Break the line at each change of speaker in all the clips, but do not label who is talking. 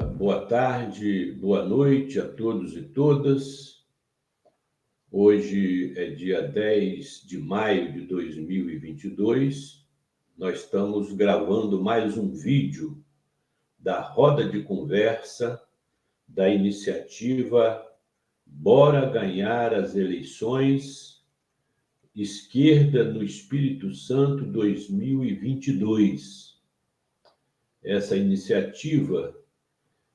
boa tarde, boa noite a todos e todas. Hoje é dia 10 de maio de 2022. Nós estamos gravando mais um vídeo da roda de conversa da iniciativa Bora Ganhar as Eleições, Esquerda no Espírito Santo 2022. Essa iniciativa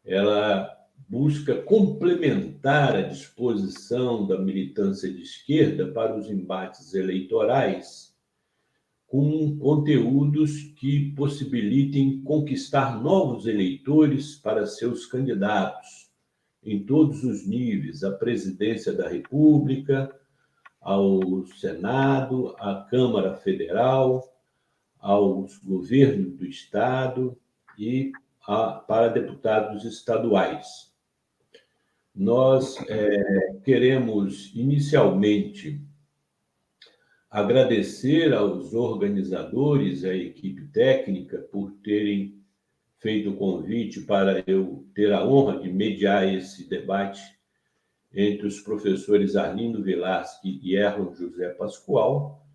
ela busca complementar a disposição da militância de esquerda para os embates eleitorais com conteúdos que possibilitem conquistar novos eleitores para seus candidatos em todos os níveis, à presidência da República, ao Senado, à Câmara Federal, aos governos do Estado e para deputados estaduais. Nós queremos, inicialmente, agradecer aos organizadores, à equipe técnica, por terem feito o convite para eu ter a honra de mediar esse debate entre os professores Arlindo Vilasque e Erlon José Pascoal,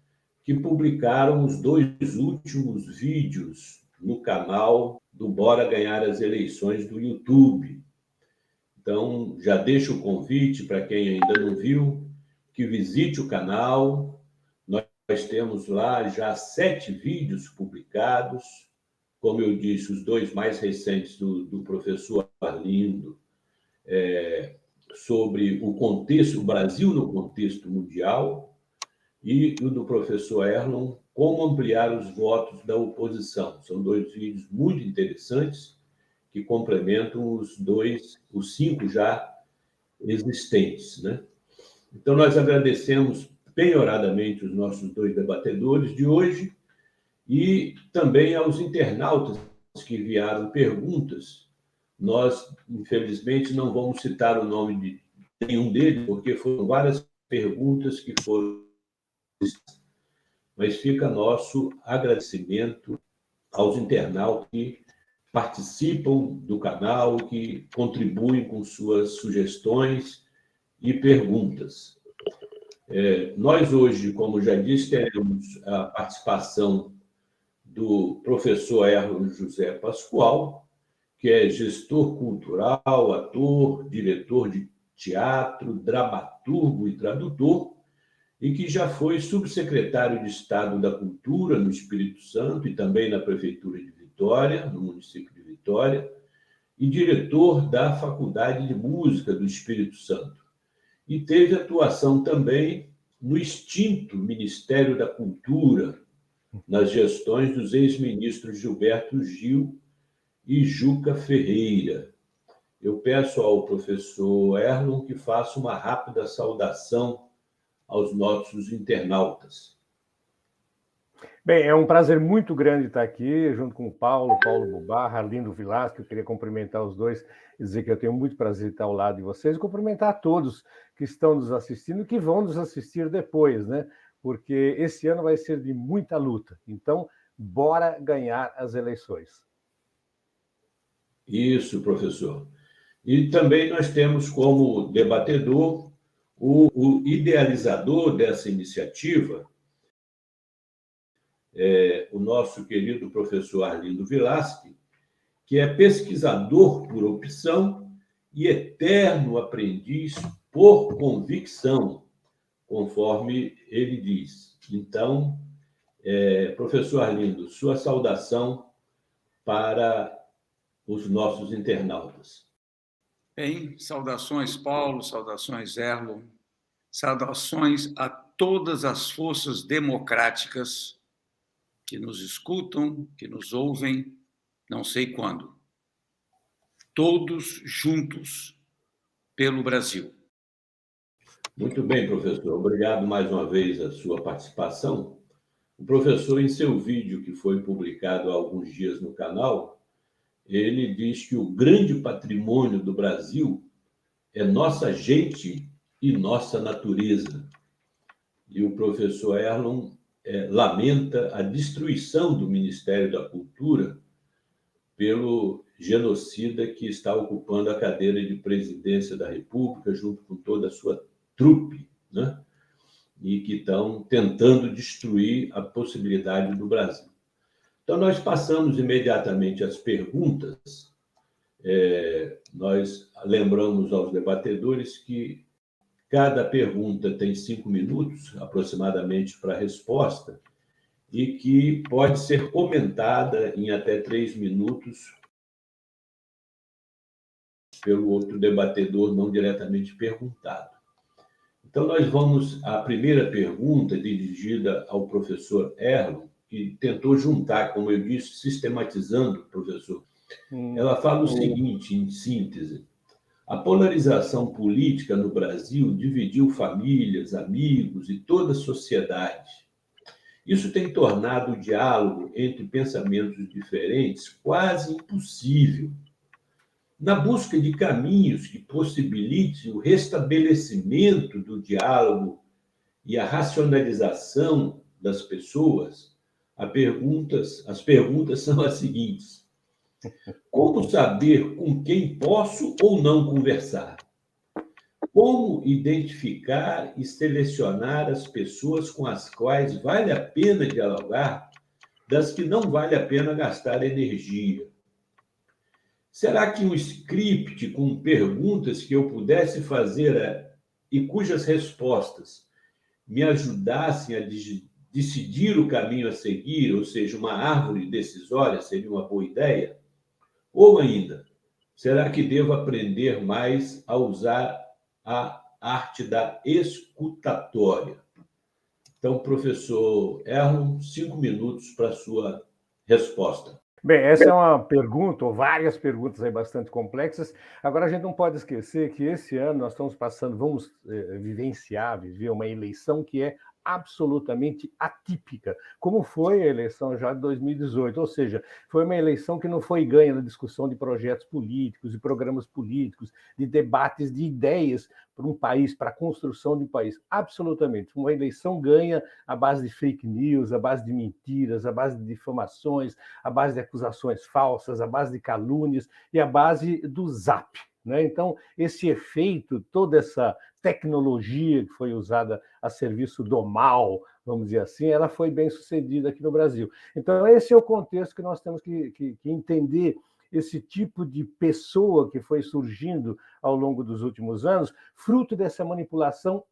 que publicaram os 2 últimos vídeos no canal do Bora Ganhar as Eleições do YouTube. Então, já deixo o convite para quem ainda não viu, que visite o canal. Nós temos lá já 7 vídeos publicados, como eu disse, os 2 mais recentes do professor Arlindo, sobre o contexto, o Brasil no contexto mundial, e o do professor Erlon, como ampliar os votos da oposição. São 2 vídeos muito interessantes que complementam os 5 já existentes, né? Então, nós agradecemos penhoradamente os nossos 2 debatedores de hoje e também aos internautas que enviaram perguntas. Nós, infelizmente, não vamos citar o nome de nenhum deles, porque foram várias perguntas que foram... Mas fica nosso agradecimento aos internautas que participam do canal, que contribuem com suas sugestões e perguntas. Nós hoje, como já disse, teremos a participação do professor Erlon José Pascoal, que é gestor cultural, ator, diretor de teatro, dramaturgo e tradutor, e que já foi subsecretário de Estado da Cultura no Espírito Santo e também na Prefeitura de Vitória, no município de Vitória, e diretor da Faculdade de Música do Espírito Santo. E teve atuação também no extinto Ministério da Cultura, nas gestões dos ex-ministros Gilberto Gil e Juca Ferreira. Eu peço ao professor Erlon que faça uma rápida saudação aos nossos internautas.
Bem, é um prazer muito grande estar aqui, junto com o Paulo Bubarra, Arlindo Vilasque. Eu queria cumprimentar os 2 e dizer que eu tenho muito prazer em estar ao lado de vocês e cumprimentar a todos que estão nos assistindo e que vão nos assistir depois, né? Porque esse ano vai ser de muita luta. Então, bora ganhar as eleições.
Isso, professor. E também nós temos como debatedor o idealizador dessa iniciativa, o nosso querido professor Arlindo Vilasque, que é pesquisador por opção e eterno aprendiz por convicção, conforme ele diz. Então, professor Arlindo, sua saudação para os nossos internautas.
Bem, saudações, Paulo, saudações, Erlon, saudações a todas as forças democráticas que nos escutam, que nos ouvem, não sei quando. Todos juntos pelo Brasil.
Muito bem, professor. Obrigado mais uma vez a sua participação. O professor, em seu vídeo que foi publicado há alguns dias no canal, ele diz que o grande patrimônio do Brasil é nossa gente e nossa natureza. E o professor Erlon lamenta a destruição do Ministério da Cultura pelo genocida que está ocupando a cadeira de presidência da República, junto com toda a sua trupe, né? E que estão tentando destruir a possibilidade do Brasil. Então, nós passamos imediatamente às perguntas. Nós lembramos aos debatedores que cada pergunta tem 5 minutos, aproximadamente, para a resposta, e que pode ser comentada em até 3 minutos pelo outro debatedor não diretamente perguntado. Então, nós vamos à primeira pergunta, dirigida ao professor Erlon, que tentou juntar, como eu disse, sistematizando, professor. Ela fala o seguinte, em síntese: a polarização política no Brasil dividiu famílias, amigos e toda a sociedade. Isso tem tornado o diálogo entre pensamentos diferentes quase impossível. Na busca de caminhos que possibilitem o restabelecimento do diálogo e a racionalização das pessoas, as perguntas são as seguintes: como saber com quem posso ou não conversar? Como identificar e selecionar as pessoas com as quais vale a pena dialogar, das que não vale a pena gastar energia? Será que um script com perguntas que eu pudesse fazer e cujas respostas me ajudassem a decidir o caminho a seguir, ou seja, uma árvore decisória, seria uma boa ideia? Ou ainda, será que devo aprender mais a usar a arte da escutatória? Então, professor Erlon, 5 minutos para a sua resposta.
Bem, essa é uma pergunta, ou várias perguntas aí bastante complexas. Agora, a gente não pode esquecer que esse ano nós estamos passando, vamos viver uma eleição que é absolutamente atípica, como foi a eleição já de 2018, ou seja, foi uma eleição que não foi ganha na discussão de projetos políticos, de programas políticos, de debates de ideias para um país, para a construção de um país, absolutamente. Uma eleição ganha à base de fake news, à base de mentiras, à base de difamações, à base de acusações falsas, à base de calúnias e à base do zap. Então, esse efeito, toda essa tecnologia que foi usada a serviço do mal, vamos dizer assim, ela foi bem sucedida aqui no Brasil. Então, esse é o contexto que nós temos que entender esse tipo de pessoa que foi surgindo ao longo dos últimos anos, fruto dessa manipulação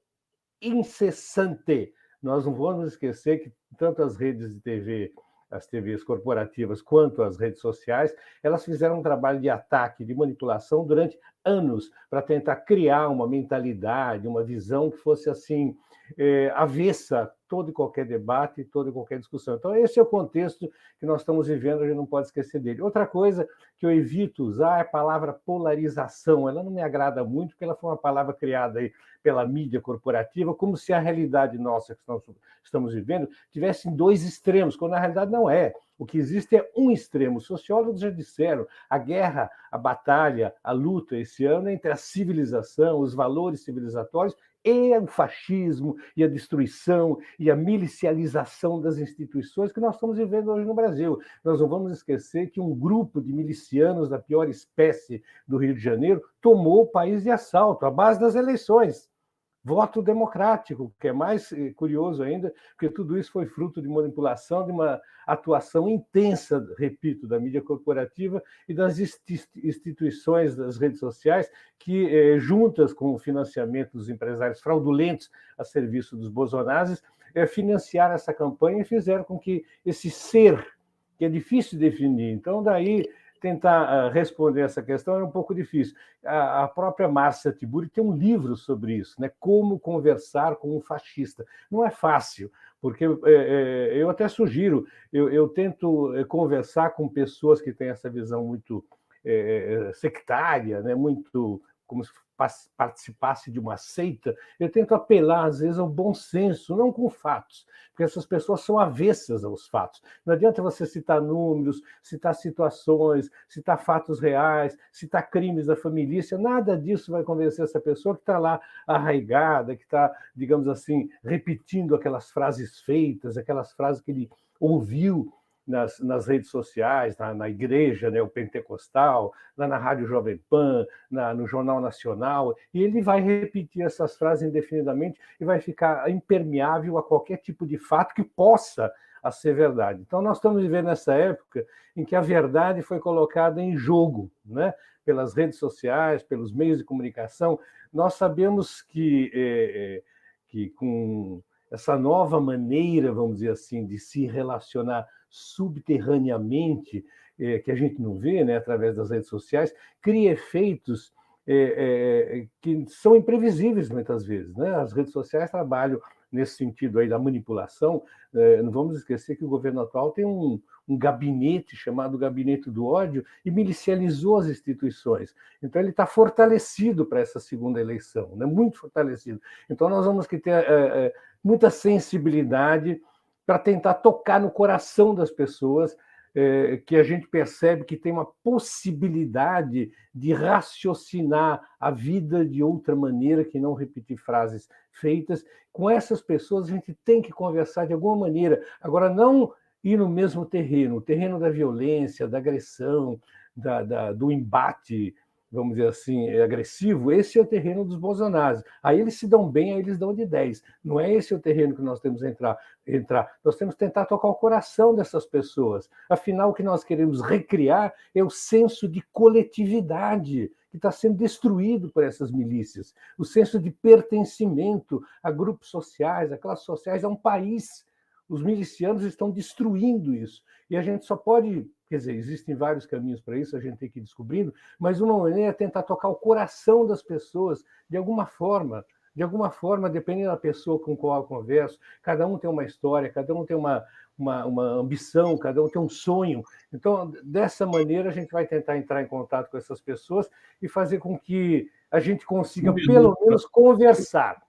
incessante. Nós não vamos esquecer que tanto as redes de TV, as TVs corporativas, quanto as redes sociais, elas fizeram um trabalho de ataque, de manipulação durante anos, para tentar criar uma mentalidade, uma visão que fosse assim, avessa a todo e qualquer debate, toda e qualquer discussão. Então, esse é o contexto que nós estamos vivendo, a gente não pode esquecer dele. Outra coisa que eu evito usar é a palavra polarização. Ela não me agrada muito, porque ela foi uma palavra criada aí pela mídia corporativa, como se a realidade nossa que nós estamos vivendo tivesse dois extremos, quando na realidade não é. O que existe é um extremo. Os sociólogos já disseram, a guerra, a batalha, a luta esse ano é entre a civilização, os valores civilizatórios e o fascismo, e a destruição, e a milicialização das instituições que nós estamos vivendo hoje no Brasil. Nós não vamos esquecer que um grupo de milicianos da pior espécie do Rio de Janeiro tomou o país de assalto, à base das eleições. Voto democrático, que é mais curioso ainda, porque tudo isso foi fruto de manipulação, de uma atuação intensa, repito, da mídia corporativa e das instituições das redes sociais, que, juntas com o financiamento dos empresários fraudulentos a serviço dos bolsonaros, financiaram essa campanha e fizeram com que esse ser, que é difícil de definir, então daí tentar responder essa questão é um pouco difícil. A própria Márcia Tiburi tem um livro sobre isso, né? Como conversar com um fascista. Não é fácil, porque eu até sugiro, eu tento conversar com pessoas que têm essa visão muito sectária, né? Muito como se participasse de uma seita, eu tento apelar, às vezes, ao bom senso, não com fatos, porque essas pessoas são avessas aos fatos. Não adianta você citar números, citar situações, citar fatos reais, citar crimes da família, nada disso vai convencer essa pessoa que está lá arraigada, que está, digamos assim, repetindo aquelas frases feitas, aquelas frases que ele ouviu nas redes sociais, na igreja, né, o pentecostal, lá na Rádio Jovem Pan, no Jornal Nacional, e ele vai repetir essas frases indefinidamente e vai ficar impermeável a qualquer tipo de fato que possa a ser verdade. Então, nós estamos vivendo essa época em que a verdade foi colocada em jogo, né? Pelas redes sociais, pelos meios de comunicação. Nós sabemos que com essa nova maneira, vamos dizer assim, de se relacionar subterraneamente, que a gente não vê, né, através das redes sociais, cria efeitos que são imprevisíveis muitas vezes, né? As redes sociais trabalham nesse sentido aí da manipulação. Não vamos esquecer que o governo atual tem um gabinete chamado Gabinete do Ódio e milicializou as instituições. Então, ele está fortalecido para essa segunda eleição, né? Muito fortalecido. Então, nós vamos ter muita sensibilidade para tentar tocar no coração das pessoas, que a gente percebe que tem uma possibilidade de raciocinar a vida de outra maneira, que não repetir frases feitas. Com essas pessoas, a gente tem que conversar de alguma maneira. Agora, não ir no mesmo terreno, o terreno da violência, da agressão, do embate, vamos dizer assim, agressivo. Esse é o terreno dos bolsonaros. Aí eles se dão bem, aí eles dão de 10. Não é esse o terreno que nós temos que entrar. Nós temos que tentar tocar o coração dessas pessoas. Afinal, o que nós queremos recriar é o senso de coletividade que está sendo destruído por essas milícias. O senso de pertencimento a grupos sociais, a classes sociais, a um país. Os milicianos estão destruindo isso. E a gente só pode... Quer dizer, existem vários caminhos para isso, a gente tem que ir descobrindo, mas uma maneira é tentar tocar o coração das pessoas de alguma forma, dependendo da pessoa com qual eu converso. Cada um tem uma história, cada um tem uma ambição, cada um tem um sonho. Então, dessa maneira, a gente vai tentar entrar em contato com essas pessoas e fazer com que a gente consiga, pelo menos, conversar.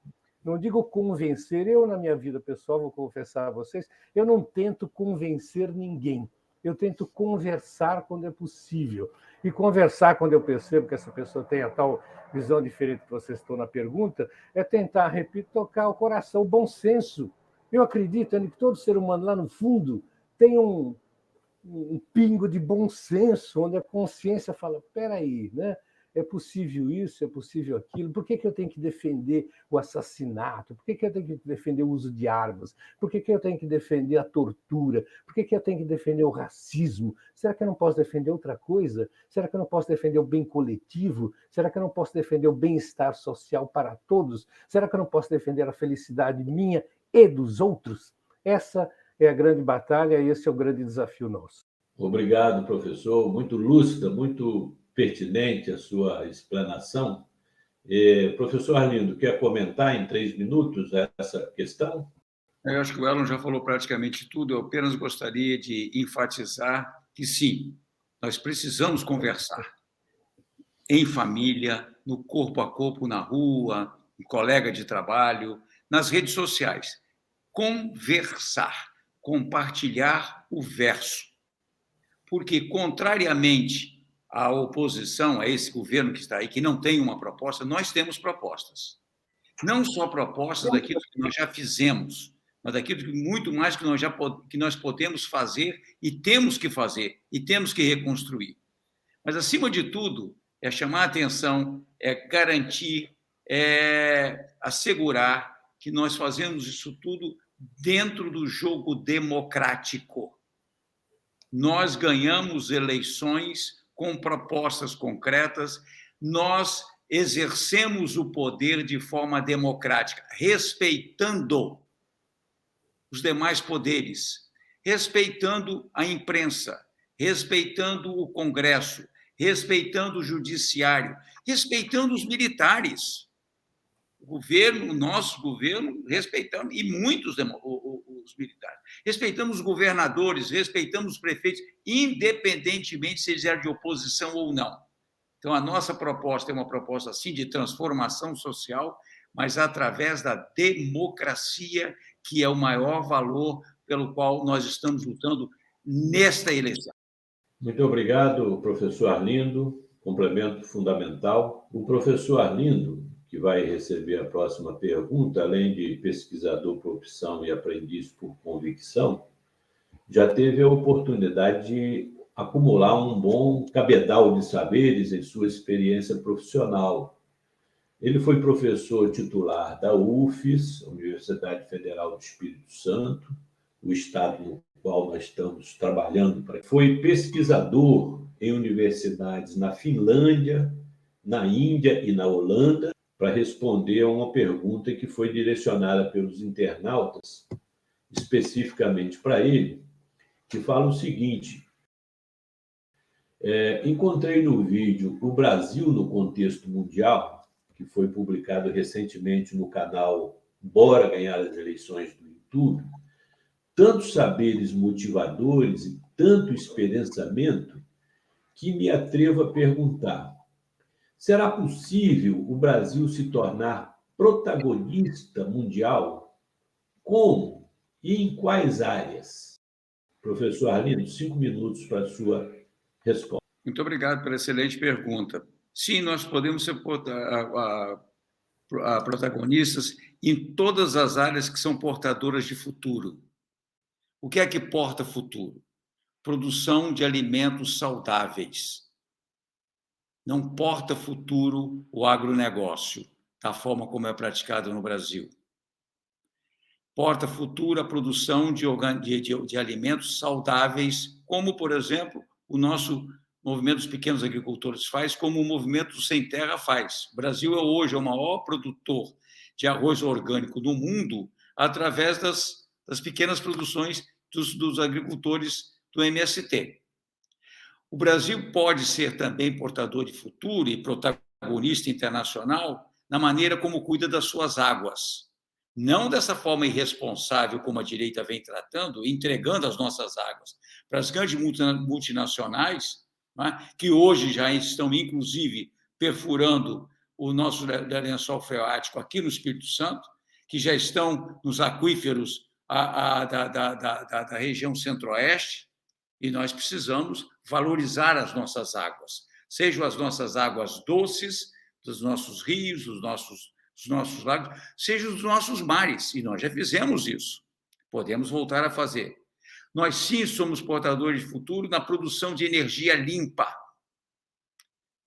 Não digo convencer. Eu, na minha vida pessoal, vou confessar a vocês, eu não tento convencer ninguém. Eu tento conversar quando é possível. E conversar quando eu percebo que essa pessoa tem a tal visão diferente que vocês estão na pergunta, é tentar, repito, tocar o coração, o bom senso. Eu acredito que todo ser humano lá no fundo tem um pingo de bom senso, onde a consciência fala, peraí, né? É possível isso, é possível aquilo. Por que eu tenho que defender o assassinato? Por que eu tenho que defender o uso de armas? Por que eu tenho que defender a tortura? Por que eu tenho que defender o racismo? Será que eu não posso defender outra coisa? Será que eu não posso defender o bem coletivo? Será que eu não posso defender o bem-estar social para todos? Será que eu não posso defender a felicidade minha e dos outros? Essa é a grande batalha e esse é o grande desafio nosso.
Obrigado, professor. Muito lúcida, muito pertinente a sua explanação. Professor Arlindo, quer comentar em 3 minutos essa questão?
Eu acho que o Elon já falou praticamente tudo. Eu apenas gostaria de enfatizar que, sim, nós precisamos conversar em família, no corpo a corpo, na rua, com colega de trabalho, nas redes sociais. Conversar, compartilhar o verso. Porque, contrariamente à oposição, a esse governo que está aí, que não tem uma proposta, nós temos propostas. Não só propostas daquilo que nós já fizemos, mas daquilo que muito mais que nós podemos fazer e temos que fazer, e temos que reconstruir. Mas, acima de tudo, é chamar a atenção, é garantir, é assegurar que nós fazemos isso tudo dentro do jogo democrático. Nós ganhamos eleições com propostas concretas, nós exercemos o poder de forma democrática, respeitando os demais poderes, respeitando a imprensa, respeitando o Congresso, respeitando o Judiciário, respeitando os militares. O governo, o nosso governo, respeitando, e muitos os militares. Respeitamos os governadores, respeitamos os prefeitos, independentemente se eles eram de oposição ou não. Então, a nossa proposta é uma proposta, sim, de transformação social, mas através da democracia, que é o maior valor pelo qual nós estamos lutando nesta eleição.
Muito obrigado, professor Arlindo. Complemento fundamental. O professor Arlindo, que vai receber a próxima pergunta, além de pesquisador por opção e aprendiz por convicção, já teve a oportunidade de acumular um bom cabedal de saberes em sua experiência profissional. Ele foi professor titular da UFES, Universidade Federal do Espírito Santo, o estado no qual nós estamos trabalhando. Foi pesquisador em universidades na Finlândia, na Índia e na Holanda, para responder a uma pergunta que foi direcionada pelos internautas, especificamente para ele, que fala o seguinte: encontrei no vídeo O Brasil no Contexto Mundial, que foi publicado recentemente no canal Bora Ganhar as Eleições do YouTube, tantos saberes motivadores e tanto experienciamento que me atrevo a perguntar: será possível o Brasil se tornar protagonista mundial? Como e em quais áreas? Professor Arlindo, 5 minutos para a sua resposta.
Muito obrigado pela excelente pergunta. Sim, nós podemos ser protagonistas em todas as áreas que são portadoras de futuro. O que é que porta futuro? Produção de alimentos saudáveis. Não porta futuro o agronegócio, da forma como é praticado no Brasil. Porta futuro a produção de alimentos saudáveis, como, por exemplo, o nosso movimento dos pequenos agricultores faz, como o movimento Sem Terra faz. O Brasil hoje é o maior produtor de arroz orgânico do mundo através das pequenas produções dos agricultores do MST. O Brasil pode ser também portador de futuro e protagonista internacional na maneira como cuida das suas águas. Não dessa forma irresponsável como a direita vem tratando, entregando as nossas águas para as grandes multinacionais, que hoje já estão, inclusive, perfurando o nosso lençol freático aqui no Espírito Santo, que já estão nos aquíferos da região centro-oeste, e nós precisamos valorizar as nossas águas, sejam as nossas águas doces, dos nossos rios, dos nossos lagos, sejam os nossos mares, e nós já fizemos isso, podemos voltar a fazer. Nós, sim, somos portadores de futuro na produção de energia limpa,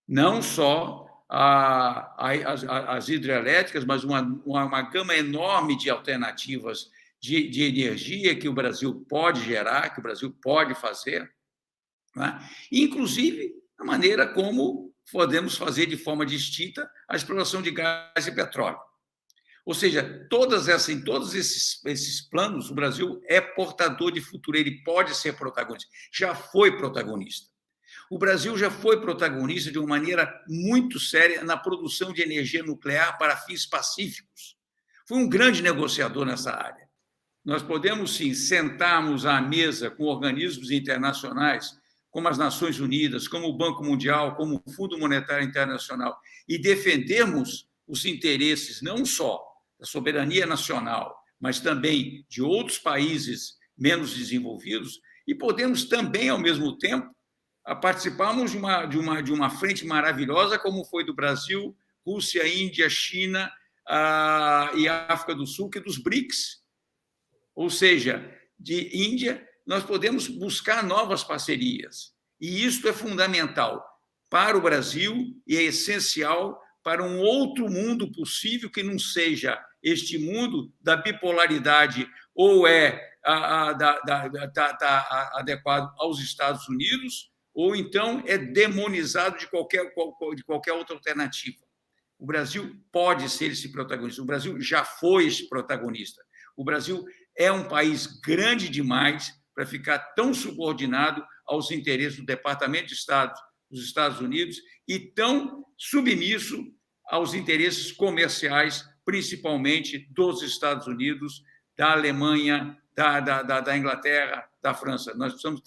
não só as hidrelétricas, mas uma gama enorme de alternativas de energia que o Brasil pode gerar, que o Brasil pode fazer, inclusive a maneira como podemos fazer de forma distinta a exploração de gás e petróleo. Ou seja, em todos esses planos, o Brasil é portador de futuro, ele pode ser protagonista, já foi protagonista. O Brasil já foi protagonista de uma maneira muito séria na produção de energia nuclear para fins pacíficos. Foi um grande negociador nessa área. Nós podemos, sim, sentarmos à mesa com organismos internacionais, como as Nações Unidas, como o Banco Mundial, como o Fundo Monetário Internacional, e defendermos os interesses não só da soberania nacional, mas também de outros países menos desenvolvidos, e podemos também, ao mesmo tempo, participarmos de uma frente maravilhosa, como foi do Brasil, Rússia, Índia, China e África do Sul, que é dos BRICS. Ou seja, de Índia, nós podemos buscar novas parcerias. E isso é fundamental para o Brasil e é essencial para um outro mundo possível que não seja este mundo da bipolaridade ou adequado aos Estados Unidos ou então é demonizado de qualquer outra alternativa. O Brasil pode ser esse protagonista. O Brasil já foi esse protagonista. O Brasil é um país grande demais para ficar tão subordinado aos interesses do Departamento de Estado dos Estados Unidos e tão submisso aos interesses comerciais, principalmente dos Estados Unidos, da Alemanha, da Inglaterra, da França. Nós precisamos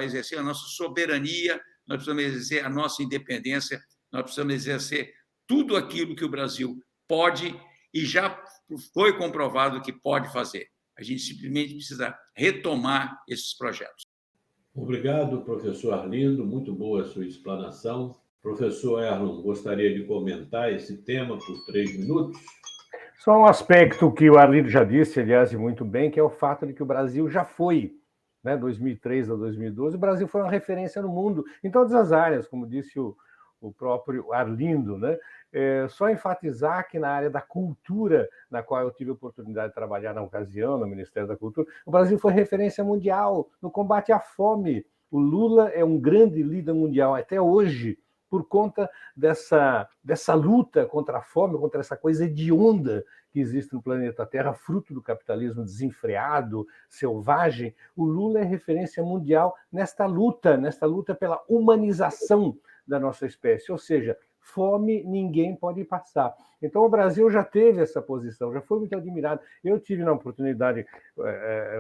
exercer a nossa soberania, nós precisamos exercer a nossa independência, nós precisamos exercer tudo aquilo que o Brasil pode e já foi comprovado que pode fazer. A gente simplesmente precisa retomar esses projetos.
Obrigado, professor Arlindo. Muito boa a sua explanação. Professor Erlon, gostaria de comentar esse tema por 3 minutos?
Só um aspecto que o Arlindo já disse, aliás, e muito bem, que é o fato de que o Brasil já foi né, 2003 a 2012, o Brasil foi uma referência no mundo, em todas as áreas, como disse o próprio Arlindo, né? Só enfatizar que na área da cultura, na qual eu tive a oportunidade de trabalhar na ocasião, no Ministério da Cultura, o Brasil foi referência mundial no combate à fome. O Lula é um grande líder mundial até hoje, por conta dessa luta contra a fome, contra essa coisa hedionda que existe no planeta Terra, fruto do capitalismo desenfreado, selvagem. O Lula é referência mundial nesta luta pela humanização da nossa espécie, ou seja, fome ninguém pode passar. Então o Brasil já teve essa posição, já foi muito admirado. Eu tive na oportunidade,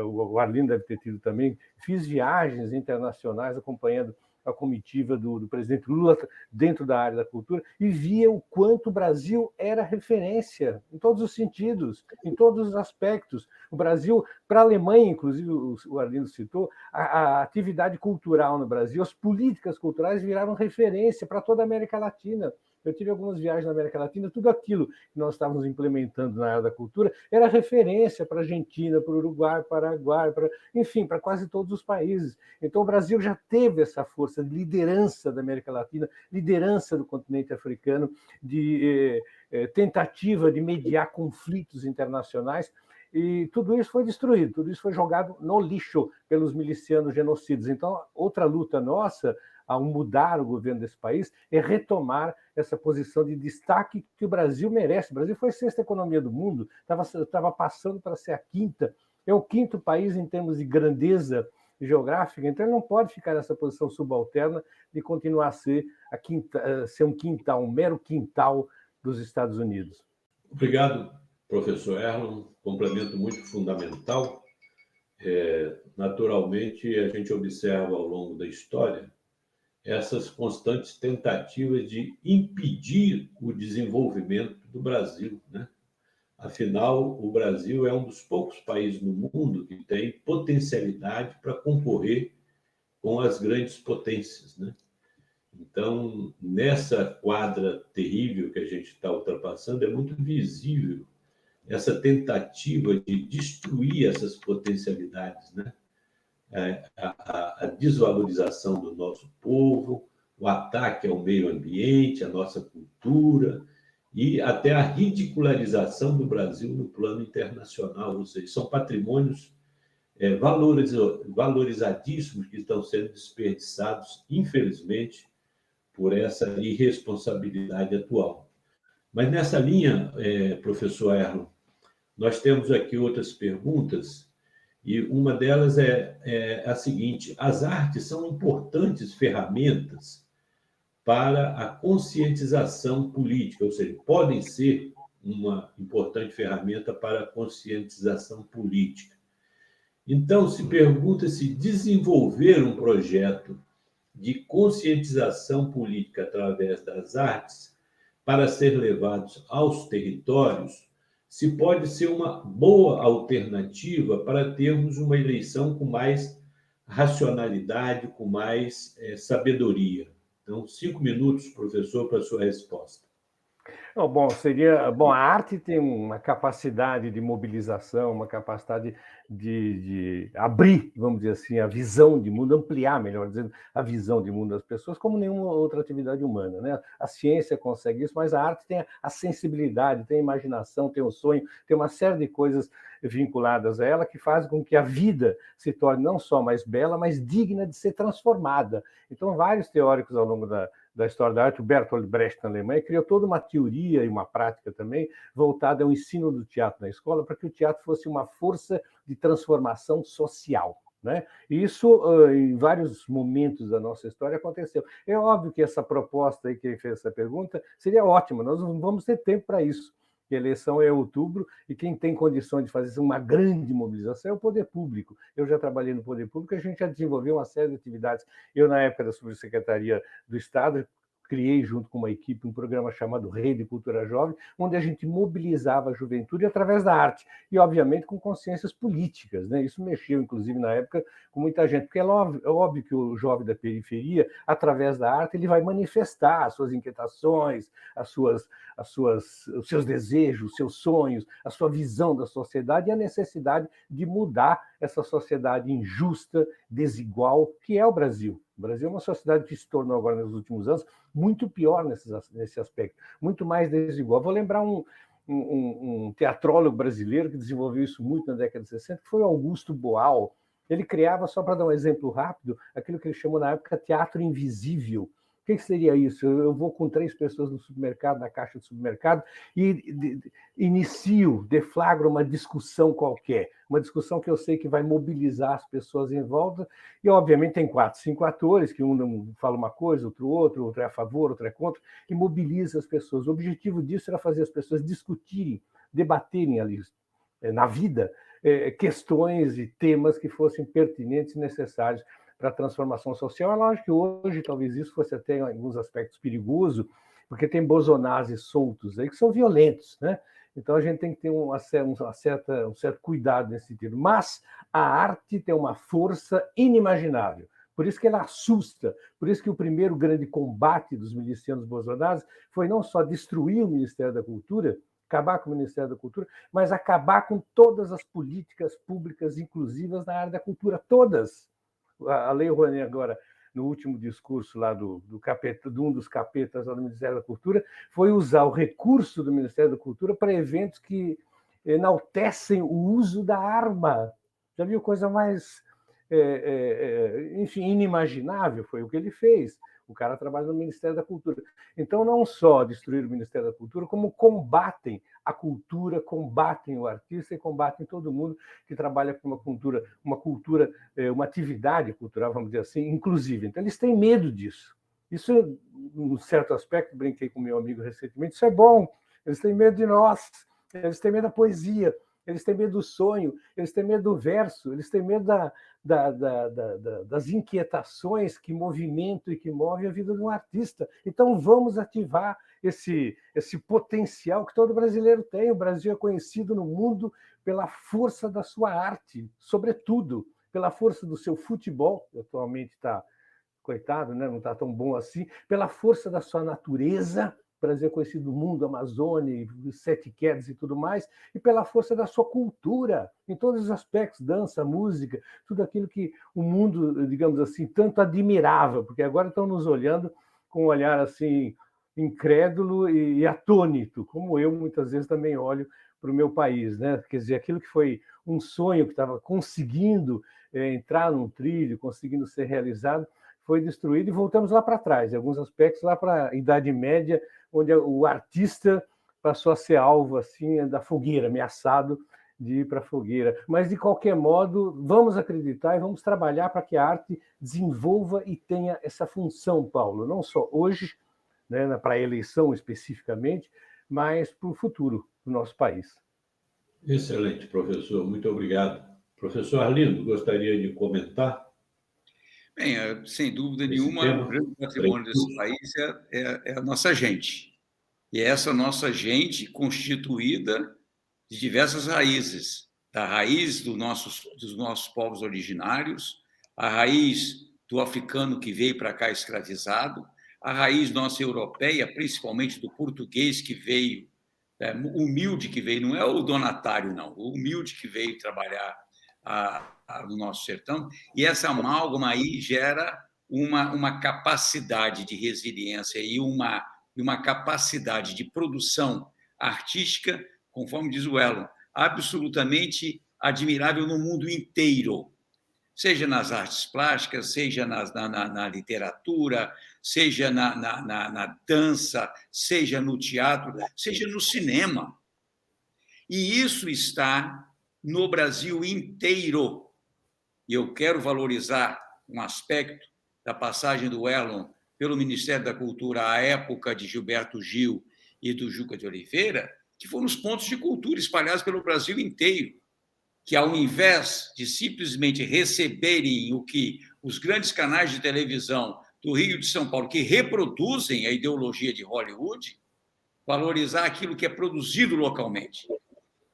o Arlindo deve ter tido também, fiz viagens internacionais acompanhando a comitiva do presidente Lula dentro da área da cultura e via o quanto o Brasil era referência em todos os sentidos, em todos os aspectos. O Brasil, para a Alemanha, inclusive o Arlindo citou, a atividade cultural no Brasil, as políticas culturais viraram referência para toda a América Latina. Eu tive algumas viagens na América Latina, tudo aquilo que nós estávamos implementando na área da cultura era referência para a Argentina, para o Uruguai, Paraguai, enfim, para quase todos os países. Então, o Brasil já teve essa força de liderança da América Latina, liderança do continente africano, de tentativa de mediar conflitos internacionais, e tudo isso foi destruído, tudo isso foi jogado no lixo pelos milicianos genocidas. Então, outra luta nossa, ao mudar o governo desse país, é retomar essa posição de destaque que o Brasil merece. O Brasil foi a sexta economia do mundo, estava passando para ser a quinta. É o quinto país em termos de grandeza geográfica, então ele não pode ficar nessa posição subalterna de continuar a ser um quintal, um mero quintal dos Estados Unidos.
Obrigado, professor Erlon. Complemento muito fundamental. Naturalmente, a gente observa ao longo da história essas constantes tentativas de impedir o desenvolvimento do Brasil, né? Afinal, o Brasil é um dos poucos países no mundo que tem potencialidade para concorrer com as grandes potências, né? Então, nessa quadra terrível que a gente está ultrapassando, é muito visível essa tentativa de destruir essas potencialidades, né? A desvalorização do nosso povo, o ataque ao meio ambiente, à nossa cultura e até a ridicularização do Brasil no plano internacional. Ou seja, são patrimônios valorizadíssimos que estão sendo desperdiçados, infelizmente, por essa irresponsabilidade atual. Mas nessa linha, professor Erlon, nós temos aqui outras perguntas. E uma delas é a seguinte: as artes são importantes ferramentas para a conscientização política, ou seja, podem ser uma importante ferramenta para a conscientização política. Então, se pergunta se desenvolver um projeto de conscientização política através das artes para ser levados aos territórios, se pode ser uma boa alternativa para termos uma eleição com mais racionalidade, com mais sabedoria. Então, 5 minutos, professor, para a sua resposta.
A arte tem uma capacidade de mobilização, uma capacidade de abrir, vamos dizer assim, a visão de mundo, ampliar, melhor dizendo, a visão de mundo das pessoas, como nenhuma outra atividade humana, né? A ciência consegue isso, mas a arte tem a sensibilidade, tem a imaginação, tem o sonho, tem uma série de coisas vinculadas a ela que fazem com que a vida se torne não só mais bela, mas digna de ser transformada. Então, vários teóricos ao longo da história da arte, o Bertolt Brecht na Alemanha, criou toda uma teoria e uma prática também voltada ao ensino do teatro na escola, para que o teatro fosse uma força de transformação social, né? E isso, em vários momentos da nossa história, aconteceu. É óbvio que essa proposta aí, quem fez essa pergunta, seria ótima, nós não vamos ter tempo para isso. A eleição é em outubro e quem tem condições de fazer uma grande mobilização é o poder público. Eu já trabalhei no poder público, a gente já desenvolveu uma série de atividades. Eu, na época da subsecretaria do Estado, criei junto com uma equipe um programa chamado Rede Cultura Jovem, onde a gente mobilizava a juventude através da arte e, obviamente, com consciências políticas, né? Isso mexeu, inclusive, na época, com muita gente, porque é óbvio que o jovem da periferia, através da arte, ele vai manifestar as suas inquietações, os seus desejos, os seus sonhos, a sua visão da sociedade e a necessidade de mudar essa sociedade injusta, desigual, que é o Brasil. O Brasil é uma sociedade que se tornou agora, nos últimos anos, muito pior nesse aspecto, muito mais desigual. Vou lembrar um teatrólogo brasileiro que desenvolveu isso muito na década de 60, que foi Augusto Boal. Ele criava, só para dar um exemplo rápido, aquilo que ele chamou na época teatro invisível. O que seria isso? Eu vou com 3 pessoas no supermercado, na caixa do supermercado, e deflagro uma discussão qualquer, uma discussão que eu sei que vai mobilizar as pessoas em volta, e obviamente tem 4, 5 atores, que um fala uma coisa, outro é a favor, outro é contra, e mobiliza as pessoas. O objetivo disso era fazer as pessoas discutirem, debaterem ali na vida questões e temas que fossem pertinentes e necessários para a transformação social. É lógico que hoje talvez isso fosse até em alguns aspectos perigoso, porque tem bosonazes soltos aí que são violentos, né? Então a gente tem que ter um certo cuidado nesse sentido. Mas a arte tem uma força inimaginável. Por isso que ela assusta. Por isso que o primeiro grande combate dos milicianos bosonazes foi não só destruir o Ministério da Cultura, acabar com o Ministério da Cultura, mas acabar com todas as políticas públicas inclusivas na área da cultura, todas. A Lei Rouanet agora, no último discurso lá de um dos capetas lá do Ministério da Cultura, foi usar o recurso do Ministério da Cultura para eventos que enaltecem o uso da arma. Já viu coisa mais, enfim, inimaginável? Foi o que ele fez. O cara trabalha no Ministério da Cultura. Então, não só destruir o Ministério da Cultura, como combatem a cultura, combatem o artista e combatem todo mundo que trabalha com uma atividade cultural, vamos dizer assim, inclusive. Então, eles têm medo disso. Isso, num certo aspecto, brinquei com meu amigo recentemente, isso é bom. Eles têm medo de nós, eles têm medo da poesia, eles têm medo do sonho, eles têm medo do verso, eles têm medo das inquietações que movimentam e que movem a vida de um artista. Então, vamos ativar esse potencial que todo brasileiro tem. O Brasil é conhecido no mundo pela força da sua arte, sobretudo pela força do seu futebol, que atualmente está, coitado, né? Não está tão bom assim, pela força da sua natureza. O Brasil é conhecido no mundo, Amazônia, Sete Quedas e tudo mais, e pela força da sua cultura, em todos os aspectos, dança, música, tudo aquilo que o mundo, digamos assim, tanto admirava, porque agora estão nos olhando com um olhar assim incrédulo e atônito, como eu muitas vezes também olho para o meu país, né? Quer dizer, aquilo que foi um sonho que estava conseguindo entrar num trilho, conseguindo ser realizado, foi destruído e voltamos lá para trás, em alguns aspectos, lá para a Idade Média, onde o artista passou a ser alvo assim, da fogueira, ameaçado de ir para a fogueira. Mas, de qualquer modo, vamos acreditar e vamos trabalhar para que a arte desenvolva e tenha essa função, Paulo, não só hoje, né, para a eleição especificamente, mas para o futuro do nosso país.
Excelente, professor. Muito obrigado. Professor Arlindo, gostaria de comentar?
Bem, sem dúvida nenhuma, o grande patrimônio desse país é a nossa gente. E essa nossa gente constituída de diversas raízes. Da raiz dos nossos povos originários, a raiz do africano que veio para cá escravizado, a raiz nossa europeia, principalmente do português que veio, humilde que veio, não é o donatário, não, o humilde que veio trabalhar no nosso sertão, e essa amálgama aí gera uma capacidade de resiliência e uma capacidade de produção artística, conforme diz o Erlon, absolutamente admirável no mundo inteiro, seja nas artes plásticas, seja na literatura, seja na dança, seja no teatro, seja no cinema. E isso está no Brasil inteiro. E eu quero valorizar um aspecto da passagem do Erlon pelo Ministério da Cultura à época de Gilberto Gil e do Juca de Oliveira, que foram os pontos de cultura espalhados pelo Brasil inteiro, que ao invés de simplesmente receberem o que os grandes canais de televisão do Rio e de São Paulo, que reproduzem a ideologia de Hollywood, valorizar aquilo que é produzido localmente.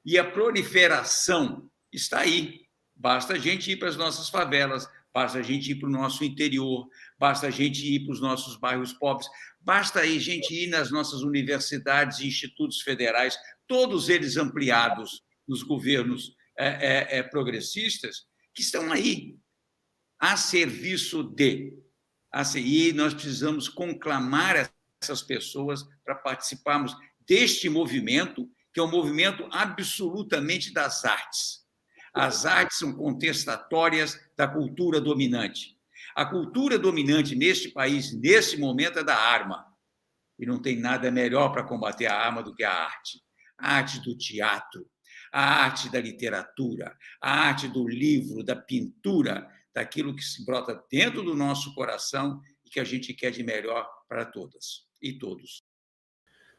E a proliferação está aí. Basta a gente ir para as nossas favelas, basta a gente ir para o nosso interior, basta a gente ir para os nossos bairros pobres, basta a gente ir nas nossas universidades e institutos federais, todos eles ampliados nos governos progressistas, que estão aí, a serviço de. E nós precisamos conclamar essas pessoas para participarmos deste movimento, que é um movimento absolutamente das artes. As artes são contestatórias da cultura dominante. A cultura dominante neste país, nesse momento, é da arma. E não tem nada melhor para combater a arma do que a arte. A arte do teatro, a arte da literatura, a arte do livro, da pintura, daquilo que se brota dentro do nosso coração e que a gente quer de melhor para todas e todos.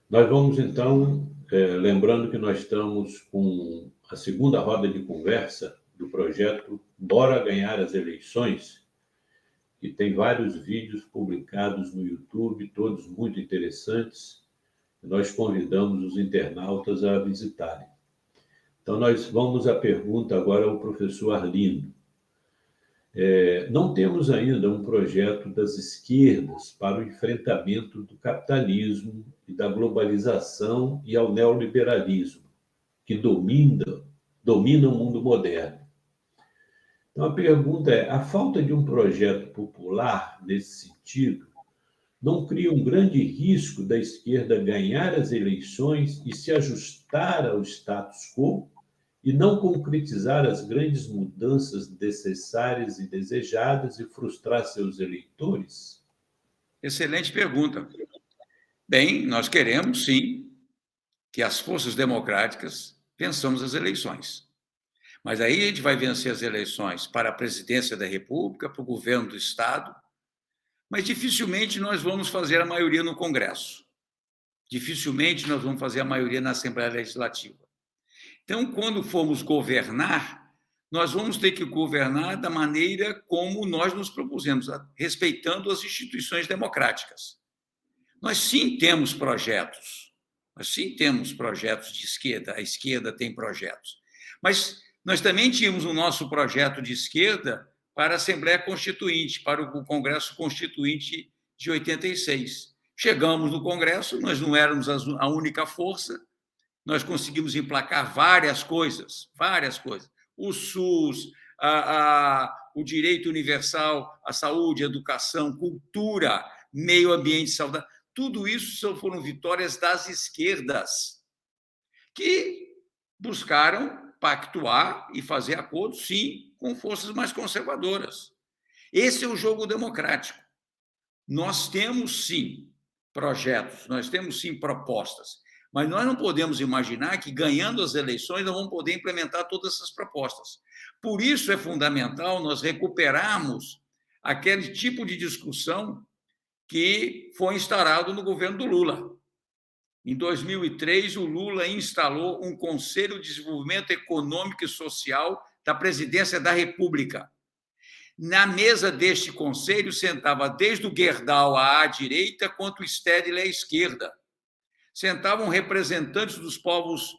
Nós vamos, então, lembrando que nós estamos com a segunda roda de conversa do projeto Bora Ganhar as Eleições, que tem vários vídeos publicados no YouTube, todos muito interessantes, e nós convidamos os internautas a visitarem. Então, nós vamos à pergunta agora ao professor Arlindo. Não temos ainda um projeto das esquerdas para o enfrentamento do capitalismo e da globalização e ao neoliberalismo, que domina o mundo moderno. Então, a pergunta é, a falta de um projeto popular nesse sentido não cria um grande risco da esquerda ganhar as eleições e se ajustar ao status quo e não concretizar as grandes mudanças necessárias e desejadas e frustrar seus eleitores?
Excelente pergunta. Bem, nós queremos, sim, que as forças democráticas vençamos as eleições. Mas aí a gente vai vencer as eleições para a presidência da República, para o governo do Estado, mas dificilmente nós vamos fazer a maioria no Congresso. Dificilmente nós vamos fazer a maioria na Assembleia Legislativa. Então, quando formos governar, nós vamos ter que governar da maneira como nós nos propusemos, respeitando as instituições democráticas. Nós sim temos projetos, de esquerda, a esquerda tem projetos, mas nós também tínhamos o nosso projeto de esquerda para a Assembleia Constituinte, para o Congresso Constituinte de 86. Chegamos no Congresso, nós não éramos a única força, nós conseguimos emplacar várias coisas. O SUS, o direito universal à saúde, educação, cultura, meio ambiente saudável. Tudo isso foram vitórias das esquerdas, que buscaram pactuar e fazer acordos, sim, com forças mais conservadoras. Esse é o jogo democrático. Nós temos, sim, projetos, nós temos, sim, propostas, mas nós não podemos imaginar que, ganhando as eleições, nós vamos poder implementar todas essas propostas. Por isso é fundamental nós recuperarmos aquele tipo de discussão que foi instaurado no governo do Lula. Em 2003, o Lula instalou um Conselho de Desenvolvimento Econômico e Social da Presidência da República. Na mesa deste conselho sentava desde o Gerdau à direita quanto o Stedley à esquerda. Sentavam representantes dos povos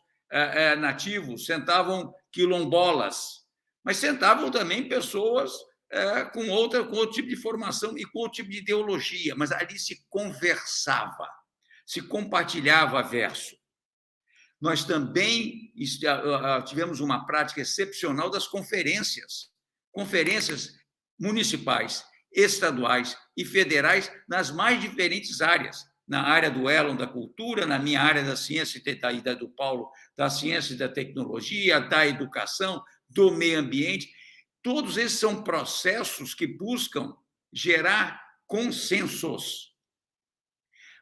nativos, sentavam quilombolas, mas sentavam também pessoas com outro tipo de formação e com outro tipo de ideologia, mas ali se conversava, se compartilhava verso. Nós também tivemos uma prática excepcional das conferências municipais, estaduais e federais nas mais diferentes áreas. Na área do Elon, da cultura, na minha área da ciência e da do Paulo, da ciência e da tecnologia, da educação, do meio ambiente. Todos esses são processos que buscam gerar consensos.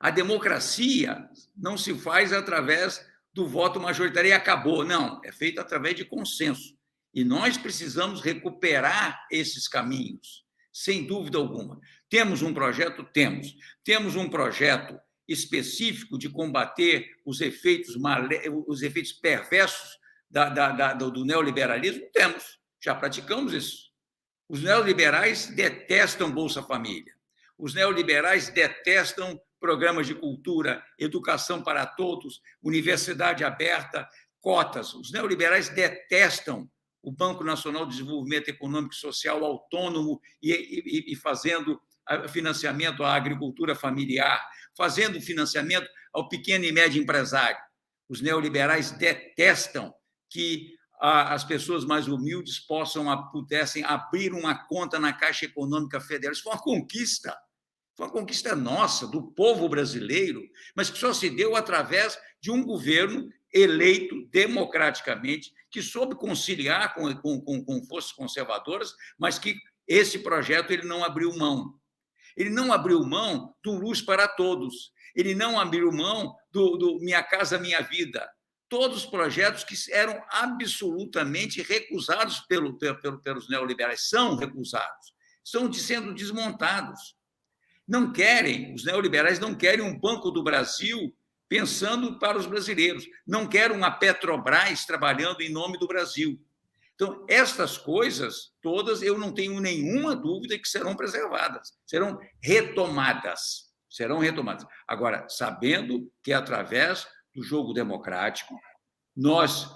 A democracia não se faz através do voto majoritário e acabou. Não, é feito através de consenso. E nós precisamos recuperar esses caminhos, sem dúvida alguma. Temos um projeto? Temos. Temos um projeto específico de combater os efeitos perversos do neoliberalismo? Temos. Já praticamos isso. Os neoliberais detestam Bolsa Família. Os neoliberais detestam programas de cultura, educação para todos, universidade aberta, cotas. Os neoliberais detestam o Banco Nacional de Desenvolvimento Econômico e Social autônomo e fazendo financiamento à agricultura familiar, fazendo financiamento ao pequeno e médio empresário. Os neoliberais detestam que as pessoas mais humildes pudessem abrir uma conta na Caixa Econômica Federal. Isso foi uma conquista nossa, do povo brasileiro, mas que só se deu através de um governo eleito democraticamente, que soube conciliar com forças conservadoras, mas que esse projeto ele não abriu mão. Ele não abriu mão do Luz para Todos, ele não abriu mão do Minha Casa Minha Vida. Todos os projetos que eram absolutamente recusados pelos neoliberais, são recusados, estão sendo desmontados. Não querem, os neoliberais não querem um Banco do Brasil pensando para os brasileiros, não querem uma Petrobras trabalhando em nome do Brasil. Então, estas coisas todas, eu não tenho nenhuma dúvida que serão preservadas, serão retomadas. Agora, sabendo que, através do jogo democrático, nós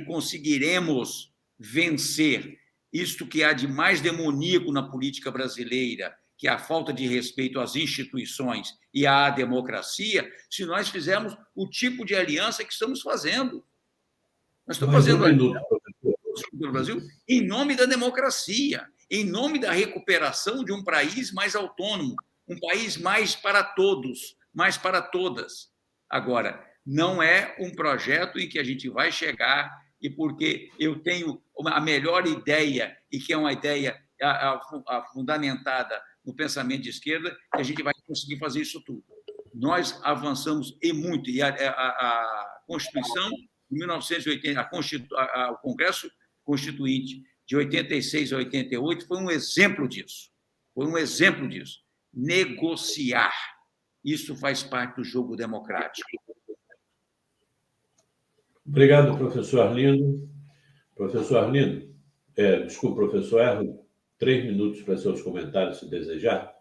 conseguiremos vencer isto que há de mais demoníaco na política brasileira, que é a falta de respeito às instituições e à democracia, se nós fizermos o tipo de aliança que estamos fazendo. Nós estamos fazendo pelo Brasil em nome da democracia, em nome da recuperação de um país mais autônomo, um país mais para todos, mais para todas. Agora, não é um projeto em que a gente vai chegar e porque eu tenho a melhor ideia e que é uma ideia fundamentada no pensamento de esquerda, que a gente vai conseguir fazer isso tudo. Nós avançamos e muito. E a Constituição de 1980, o Congresso Constituinte de 86 a 88 foi um exemplo disso. Negociar. Isso faz parte do jogo democrático.
Obrigado, professor Arlindo. Professor Arlindo, professor Erlo, 3 minutos para seus comentários, se desejar.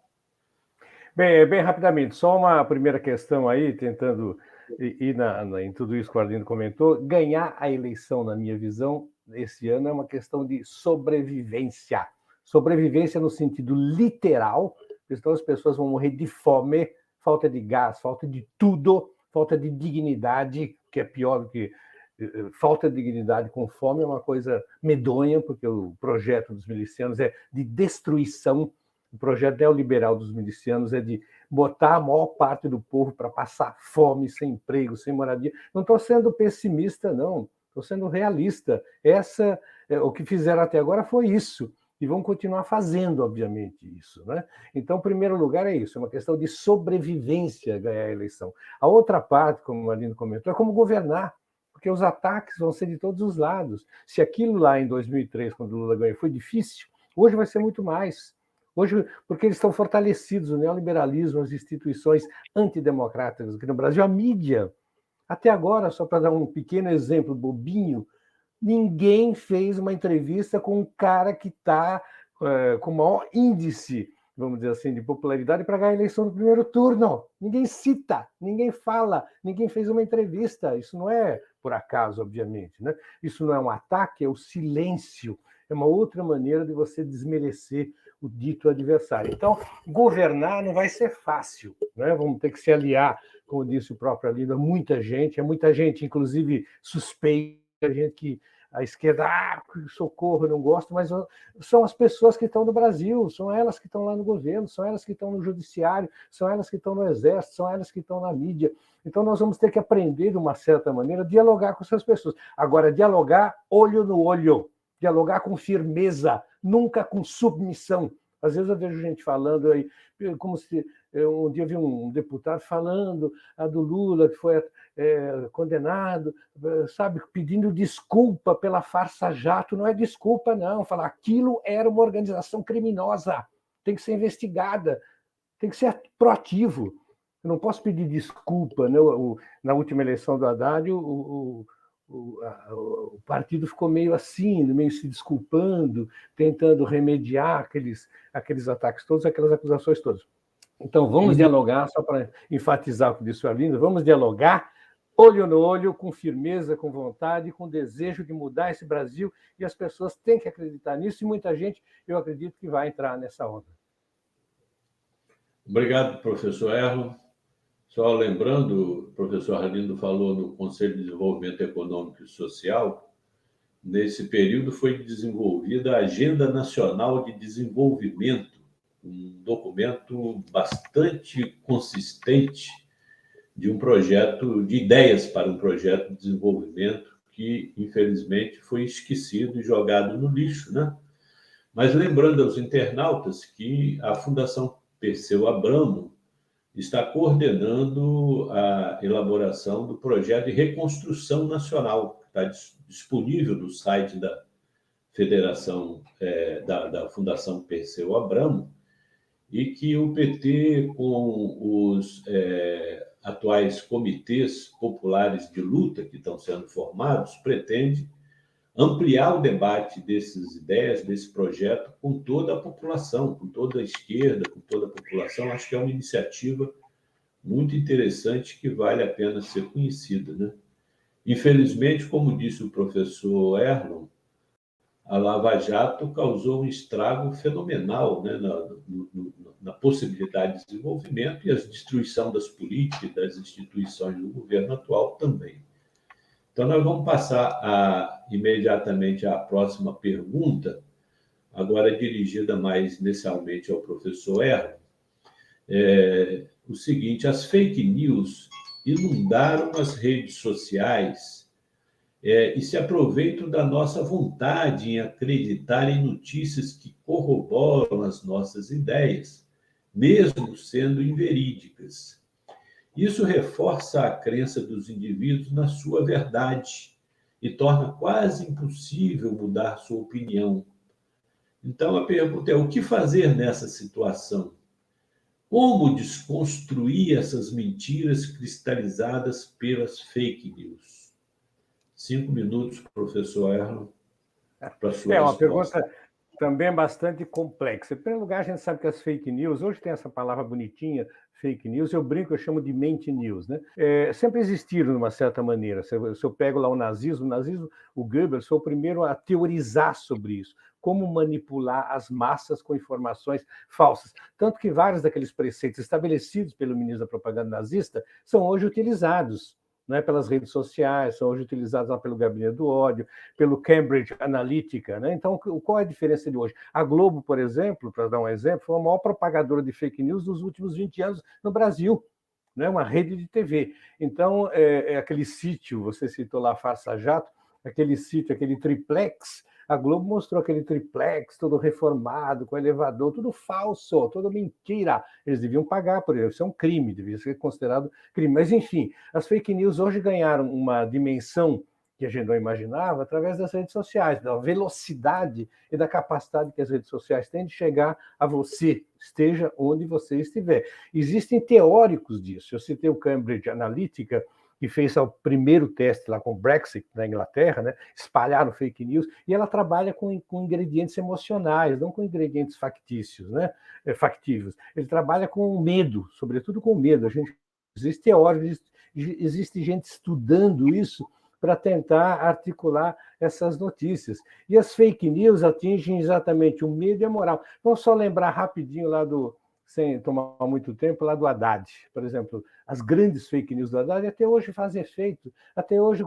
Bem rapidamente, só uma primeira questão aí, tentando ir em tudo isso que o Arlindo comentou. Ganhar a eleição, na minha visão, esse ano é uma questão de sobrevivência. Sobrevivência no sentido literal, então as pessoas vão morrer de fome, falta de gás, falta de tudo, falta de dignidade, que é pior do que falta de dignidade com fome, é uma coisa medonha, porque o projeto dos milicianos é de destruição. O projeto neoliberal dos milicianos é de botar a maior parte do povo para passar fome, sem emprego, sem moradia. Não estou sendo pessimista, não. Estou sendo realista. O que fizeram até agora foi isso. E vão continuar fazendo, obviamente, isso, né? Então, em primeiro lugar, é isso. É uma questão de sobrevivência ganhar a eleição. A outra parte, como o Arlindo comentou, é como governar. Porque os ataques vão ser de todos os lados. Se aquilo lá em 2003, quando o Lula ganhou, foi difícil, hoje vai ser muito mais. Hoje, porque eles estão fortalecidos, o neoliberalismo, as instituições antidemocráticas aqui no Brasil, a mídia. Até agora, só para dar um pequeno exemplo bobinho, ninguém fez uma entrevista com um cara que está com o maior índice, vamos dizer assim, de popularidade para ganhar a eleição no primeiro turno. Ninguém cita, ninguém fala, ninguém fez uma entrevista. Isso não é por acaso, obviamente, né? Isso não é um ataque, é o silêncio. É uma outra maneira de você desmerecer o dito adversário. Então, governar não vai ser fácil, né? Vamos ter que se aliar, como disse o próprio Arlindo, a muita gente, inclusive suspeita, gente que a esquerda, socorro, eu não gosto, mas são as pessoas que estão no Brasil, são elas que estão lá no governo, são elas que estão no judiciário, são elas que estão no exército, são elas que estão na mídia. Então, nós vamos ter que aprender, de uma certa maneira, a dialogar com essas pessoas. Agora, dialogar olho no olho, dialogar com firmeza, nunca com submissão. Às vezes eu vejo gente falando aí, como se... Um dia eu vi um deputado falando do Lula, que foi condenado, sabe, pedindo desculpa pela farsa jato. Não é desculpa, não. Falar aquilo era uma organização criminosa, tem que ser investigada, tem que ser proativo. Eu não posso pedir desculpa, né? Na última eleição do Haddad, o o partido ficou meio assim, meio se desculpando, tentando remediar aqueles ataques todos, aquelas acusações todas. Então, vamos dialogar, só para enfatizar o que disse o Arlindo, vamos dialogar olho no olho, com firmeza, com vontade, com desejo de mudar esse Brasil, e as pessoas têm que acreditar nisso, e muita gente, eu acredito, que vai entrar nessa onda.
Obrigado, professor Erlo. Só lembrando, o professor Arlindo falou no Conselho de Desenvolvimento Econômico e Social, nesse período foi desenvolvida a Agenda Nacional de Desenvolvimento, um documento bastante consistente de um projeto, de ideias para um projeto de desenvolvimento que, infelizmente, foi esquecido e jogado no lixo, né? Mas lembrando aos internautas que a Fundação Perseu Abramo está coordenando a elaboração do projeto de reconstrução nacional, que está disponível no site da Federação, da Fundação Perseu Abramo, e que o PT, com os atuais comitês populares de luta que estão sendo formados, pretende ampliar o debate dessas ideias, desse projeto, com toda a população, com toda a esquerda, com toda a população. Acho que é uma iniciativa muito interessante que vale a pena ser conhecida, né? Infelizmente, como disse o professor Erlon, a Lava Jato causou um estrago fenomenal, né, na possibilidade de desenvolvimento e a destruição das políticas, das instituições do governo atual também. Então, nós vamos passar imediatamente à próxima pergunta, agora dirigida mais inicialmente ao professor Erlon. O seguinte: as fake news inundaram as redes sociais e se aproveitam da nossa vontade em acreditar em notícias que corroboram as nossas ideias, mesmo sendo inverídicas. Isso reforça a crença dos indivíduos na sua verdade e torna quase impossível mudar sua opinião. Então, a pergunta é: o que fazer nessa situação? Como desconstruir essas mentiras cristalizadas pelas fake news? 5 minutos, professor Erlon, para a sua
uma
resposta.
Pergunta também bastante complexa. Em primeiro lugar, a gente sabe que as fake news, hoje tem essa palavra bonitinha, fake news, eu brinco, eu chamo de mente news, né? Sempre existiram, de uma certa maneira. Se eu pego lá o nazismo, o Goebbels foi o primeiro a teorizar sobre isso, como manipular as massas com informações falsas. Tanto que vários daqueles preceitos estabelecidos pelo ministro da propaganda nazista são hoje utilizados, né, pelas redes sociais, são hoje utilizados lá pelo Gabinete do Ódio, pelo Cambridge Analytica, né? Então, qual é a diferença de hoje? A Globo, por exemplo, para dar um exemplo, foi a maior propagadora de fake news dos últimos 20 anos no Brasil, né? Uma rede de TV. Então, aquele sítio, você citou lá a Farsa Jato, aquele sítio, aquele triplex, a Globo mostrou aquele triplex todo reformado, com elevador, tudo falso, toda mentira. Eles deviam pagar por isso, isso é um crime, devia ser considerado crime. Mas, enfim, as fake news hoje ganharam uma dimensão que a gente não imaginava através das redes sociais, da velocidade e da capacidade que as redes sociais têm de chegar a você, esteja onde você estiver. Existem teóricos disso. Eu citei o Cambridge Analytica, que fez o primeiro teste lá com o Brexit na Inglaterra, né? Espalharam fake news, e ela trabalha com ingredientes emocionais, não com ingredientes factícios, né? Factíveis. Ele trabalha com medo, sobretudo com medo. Existe teóricos, existe gente estudando isso para tentar articular essas notícias. E as fake news atingem exatamente o medo e a moral. Vamos só lembrar rapidinho lá sem tomar muito tempo, lá do Haddad, por exemplo. As grandes fake news do Haddad até hoje fazem efeito. Até hoje,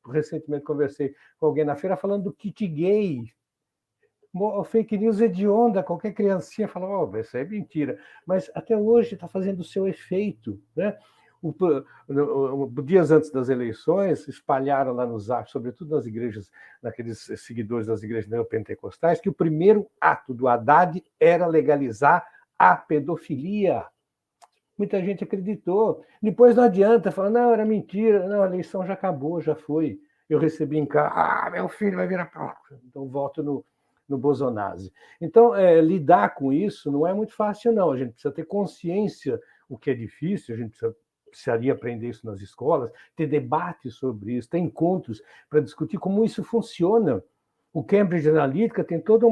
recentemente conversei com alguém na feira falando do kit gay. O fake news hedionda, qualquer criancinha fala, isso é mentira. Mas até hoje está fazendo o seu efeito, né? Dias antes das eleições, espalharam lá no Zap, sobretudo nas igrejas, naqueles seguidores das igrejas neopentecostais, que o primeiro ato do Haddad era legalizar a pedofilia. Muita gente acreditou. Depois não adianta falar, não, era mentira, não, a eleição já acabou, já foi. Eu recebi em casa, meu filho vai virar próprio. Então, voto no Bolsonaro. Então, lidar com isso não é muito fácil, não. A gente precisa ter consciência, o que é difícil, a gente precisa precisaria aprender isso nas escolas, ter debates sobre isso, ter encontros para discutir como isso funciona. O Cambridge Analytica tem todo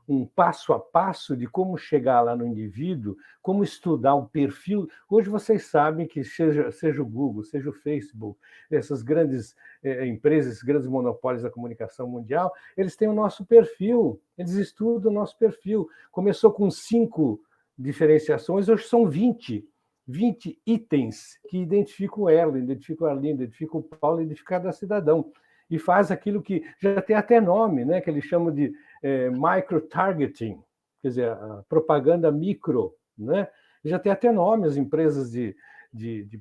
um passo a passo de como chegar lá no indivíduo, como estudar o perfil. Hoje vocês sabem que seja o Google, seja o Facebook, essas grandes empresas, esses grandes monopólios da comunicação mundial, eles têm o nosso perfil, eles estudam o nosso perfil. Começou com 5 diferenciações, hoje são 20 itens que identificam o Erlo, identificam a Arlindo, identificam o Paulo, identificam cada cidadão. E faz aquilo que já tem até nome, né, que eles chamam de micro-targeting, quer dizer, a propaganda micro, né? Já tem até nome, as empresas de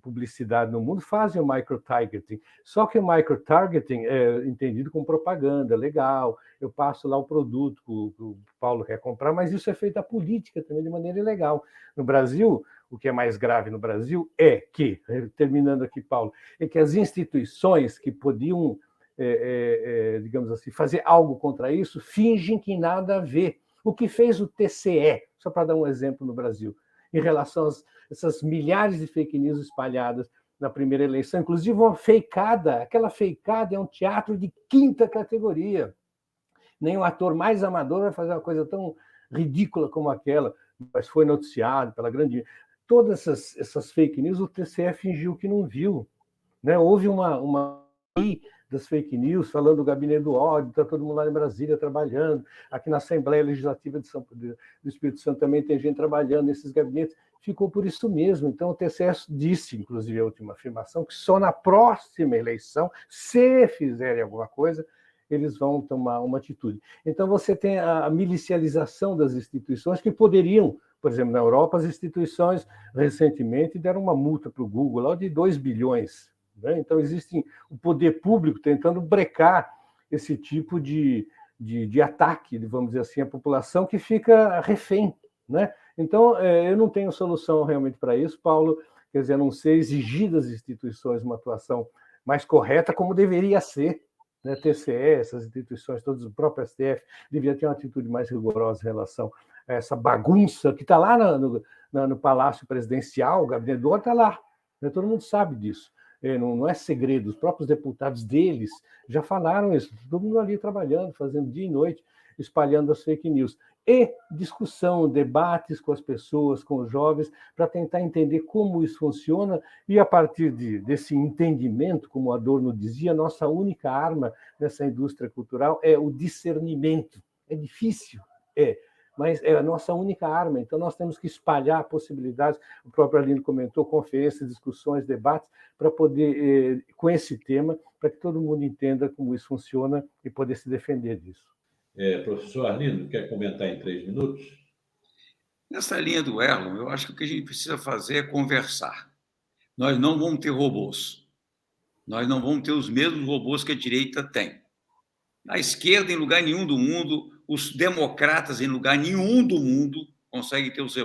publicidade no mundo fazem o micro-targeting. Só que o micro-targeting é entendido como propaganda, legal, eu passo lá o produto que o Paulo quer comprar, mas isso é feito a política também de maneira ilegal. No Brasil, o que é mais grave no Brasil é que, terminando aqui, Paulo, é que as instituições que podiam digamos assim, fazer algo contra isso, fingem que nada a ver. O que fez o TCE, só para dar um exemplo no Brasil, em relação a essas milhares de fake news espalhadas na primeira eleição, inclusive uma fakeada, aquela fakeada é um teatro de 5ª categoria. Nem o ator mais amador vai fazer uma coisa tão ridícula como aquela, mas foi noticiado pela grande... Todas essas fake news, o TCE fingiu que não viu, né? Houve uma das fake news, falando do gabinete do ódio, está todo mundo lá em Brasília trabalhando, aqui na Assembleia Legislativa do Espírito Santo também tem gente trabalhando nesses gabinetes, ficou por isso mesmo. Então o TCE disse, inclusive a última afirmação, que só na próxima eleição, se fizerem alguma coisa, eles vão tomar uma atitude. Então você tem a milicialização das instituições que poderiam, por exemplo, na Europa, as instituições recentemente deram uma multa para o Google lá de 2 bilhões. Então, existe o poder público tentando brecar esse tipo de ataque, vamos dizer assim, à população que fica refém, né? Então, eu não tenho solução realmente para isso, Paulo, quer dizer, a não ser exigir das instituições uma atuação mais correta, como deveria ser, né? TCE, essas instituições, todos, o próprio STF, devia ter uma atitude mais rigorosa em relação a essa bagunça que está lá no Palácio Presidencial, o gabinete do ódio está lá, né? Todo mundo sabe disso. Não é segredo, os próprios deputados deles já falaram isso, todo mundo ali trabalhando, fazendo dia e noite, espalhando as fake news. E discussão, debates com as pessoas, com os jovens, para tentar entender como isso funciona, e a partir desse entendimento, como Adorno dizia, nossa única arma nessa indústria cultural é o discernimento. É difícil, mas é a nossa única arma, então nós temos que espalhar possibilidades, o próprio Arlindo comentou, conferências, discussões, debates, para poder, com esse tema, para que todo mundo entenda como isso funciona e poder se defender disso.
Professor Arlindo, quer comentar em 3 minutos?
Nessa linha do Erlon, eu acho que o que a gente precisa fazer é conversar. Nós não vamos ter robôs. Nós não vamos ter os mesmos robôs que a direita tem. A esquerda, em lugar nenhum do mundo, os democratas, em lugar nenhum do mundo, conseguem ter os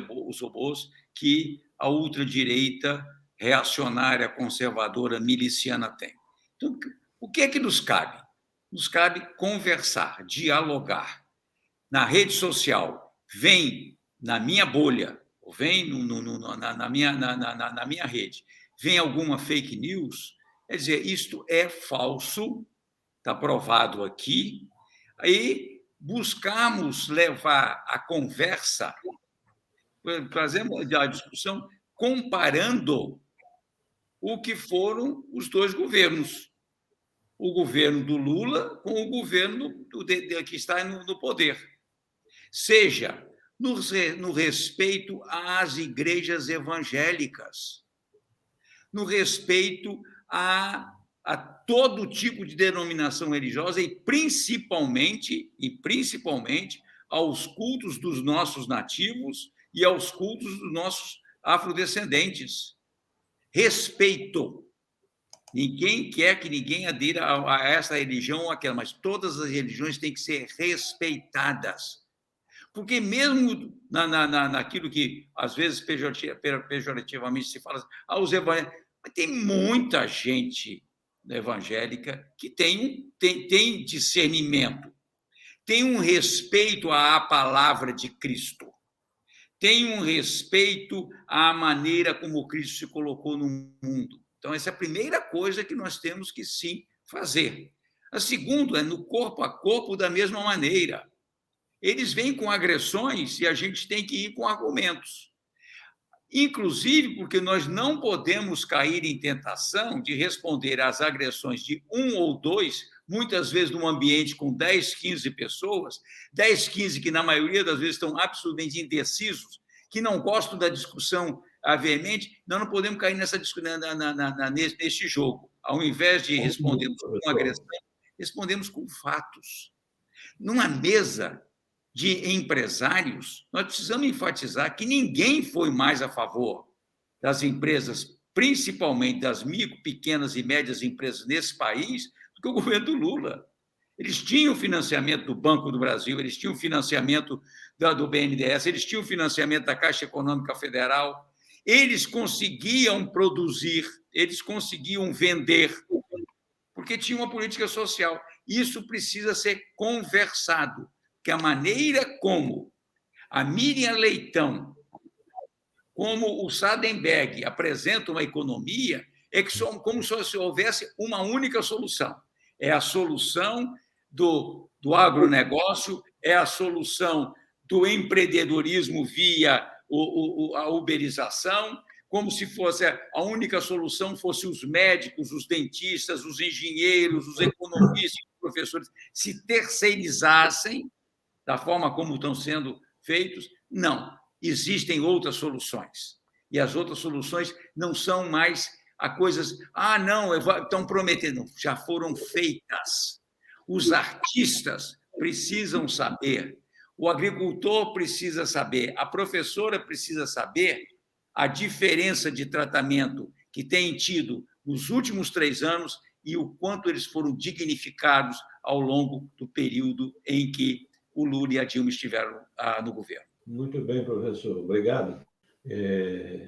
robôs que a ultradireita reacionária, conservadora, miliciana tem. Então, o que é que nos cabe? Nos cabe conversar, dialogar. Na rede social, vem na minha bolha, ou vem na minha rede, vem alguma fake news, quer dizer, isto é falso, está provado aqui, aí buscamos levar a conversa, fazemos a discussão comparando o que foram os 2 governos, o governo do Lula com o governo que está no poder. Seja no respeito às igrejas evangélicas, no respeito a todo tipo de denominação religiosa e principalmente aos cultos dos nossos nativos e aos cultos dos nossos afrodescendentes. Respeito. Ninguém quer que ninguém adira a essa religião ou aquela, mas todas as religiões têm que ser respeitadas. Porque mesmo naquilo que, às vezes, pejorativamente se fala, os evangélicos, mas tem muita gente evangélica que tem discernimento, tem um respeito à palavra de Cristo, tenham respeito à maneira como Cristo se colocou no mundo. Então, essa é a primeira coisa que nós temos que, sim, fazer. A segunda é no corpo a corpo da mesma maneira. Eles vêm com agressões e a gente tem que ir com argumentos. Inclusive porque nós não podemos cair em tentação de responder às agressões de um ou dois, muitas vezes num ambiente com 10, 15 pessoas, 10, 15 que na maioria das vezes estão absolutamente indecisos, que não gostam da discussão veemente, nós não podemos cair neste jogo. Ao invés de respondermos com agressão, respondemos com fatos. Numa mesa de empresários, nós precisamos enfatizar que ninguém foi mais a favor das empresas, principalmente das micro, pequenas e médias empresas nesse país, do que o governo do Lula. Eles tinham financiamento do Banco do Brasil, eles tinham financiamento do BNDES, eles tinham financiamento da Caixa Econômica Federal, eles conseguiam produzir, eles conseguiam vender, porque tinham uma política social. Isso precisa ser conversado, que a maneira como a Miriam Leitão, como o Sadenberg apresentam a economia, é que como se houvesse uma única solução. É a solução do agronegócio, é a solução do empreendedorismo via a uberização, como se fosse a única solução fosse os médicos, os dentistas, os engenheiros, os economistas, os professores se terceirizassem da forma como estão sendo feitos. Não, existem outras soluções. E as outras soluções não são mais a coisas... não, estão prometendo. Já foram feitas. Os artistas precisam saber, o agricultor precisa saber, a professora precisa saber a diferença de tratamento que tem tido nos últimos 3 anos e o quanto eles foram dignificados ao longo do período em que o Lula e a Dilma estiveram no governo.
Muito bem, professor. Obrigado.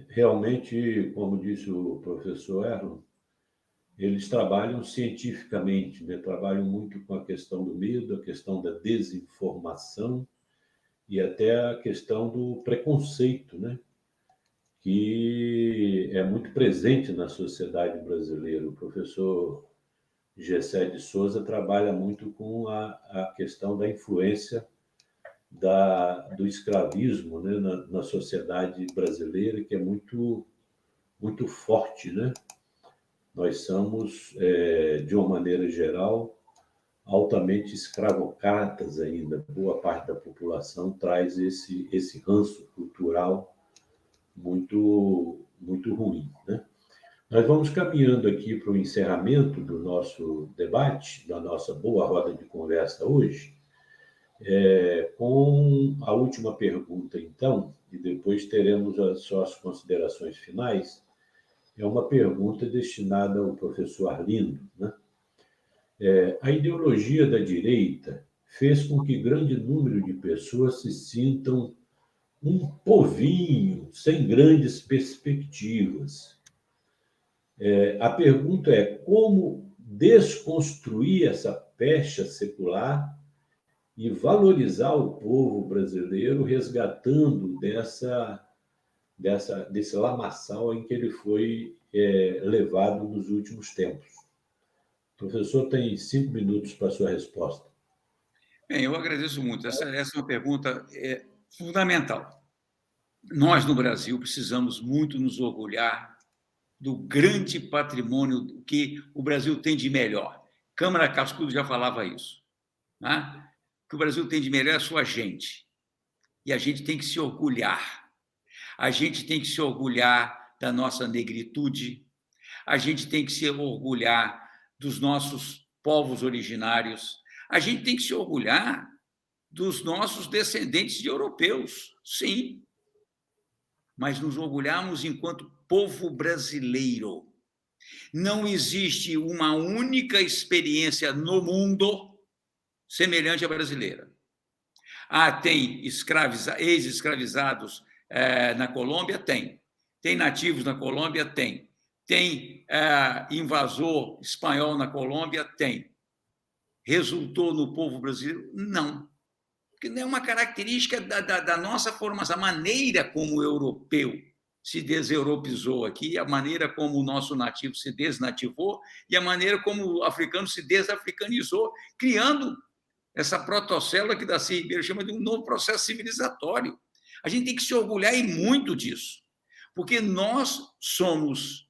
Realmente, como disse o professor Erlon, eles trabalham cientificamente, né? Trabalham muito com a questão do medo, a questão da desinformação e até a questão do preconceito, né? Que é muito presente na sociedade brasileira. O professor Gessé de Souza trabalha muito com a questão da influência do escravismo, né, na sociedade brasileira, que é muito, muito forte, né? Nós somos, de uma maneira geral, altamente escravocratas ainda. Boa parte da população traz esse ranço cultural muito, muito ruim, né? Nós vamos caminhando aqui para o encerramento do nosso debate, da nossa boa roda de conversa hoje, com a última pergunta, então, e depois teremos as suas considerações finais. É uma pergunta destinada ao professor Arlindo, né? A ideologia da direita fez com que grande número de pessoas se sintam um povinho, sem grandes perspectivas. A pergunta é como desconstruir essa pecha secular e valorizar o povo brasileiro, resgatando desse lamaçal em que ele foi levado nos últimos tempos. O professor tem 5 minutos para a sua resposta.
Bem, eu agradeço muito. Essa é uma pergunta fundamental. Nós, no Brasil, precisamos muito nos orgulhar do grande patrimônio que o Brasil tem de melhor. Câmara Cascudo já falava isso, né? O que o Brasil tem de melhor é a sua gente. E a gente tem que se orgulhar. A gente tem que se orgulhar da nossa negritude. A gente tem que se orgulhar dos nossos povos originários. A gente tem que se orgulhar dos nossos descendentes de europeus, sim. Mas nos orgulharmos enquanto povo brasileiro. Não existe uma única experiência no mundo semelhante à brasileira. Tem ex-escravizados na Colômbia? Tem. Tem nativos na Colômbia? Tem. Tem invasor espanhol na Colômbia? Tem. Resultou no povo brasileiro? Não. porque não é uma característica da nossa formação, a maneira como o europeu se deseuropeizou aqui, a maneira como o nosso nativo se desnativou e a maneira como o africano se desafricanizou, criando essa protocélula que Darcy Ribeiro chama de um novo processo civilizatório. A gente tem que se orgulhar e muito disso, porque nós somos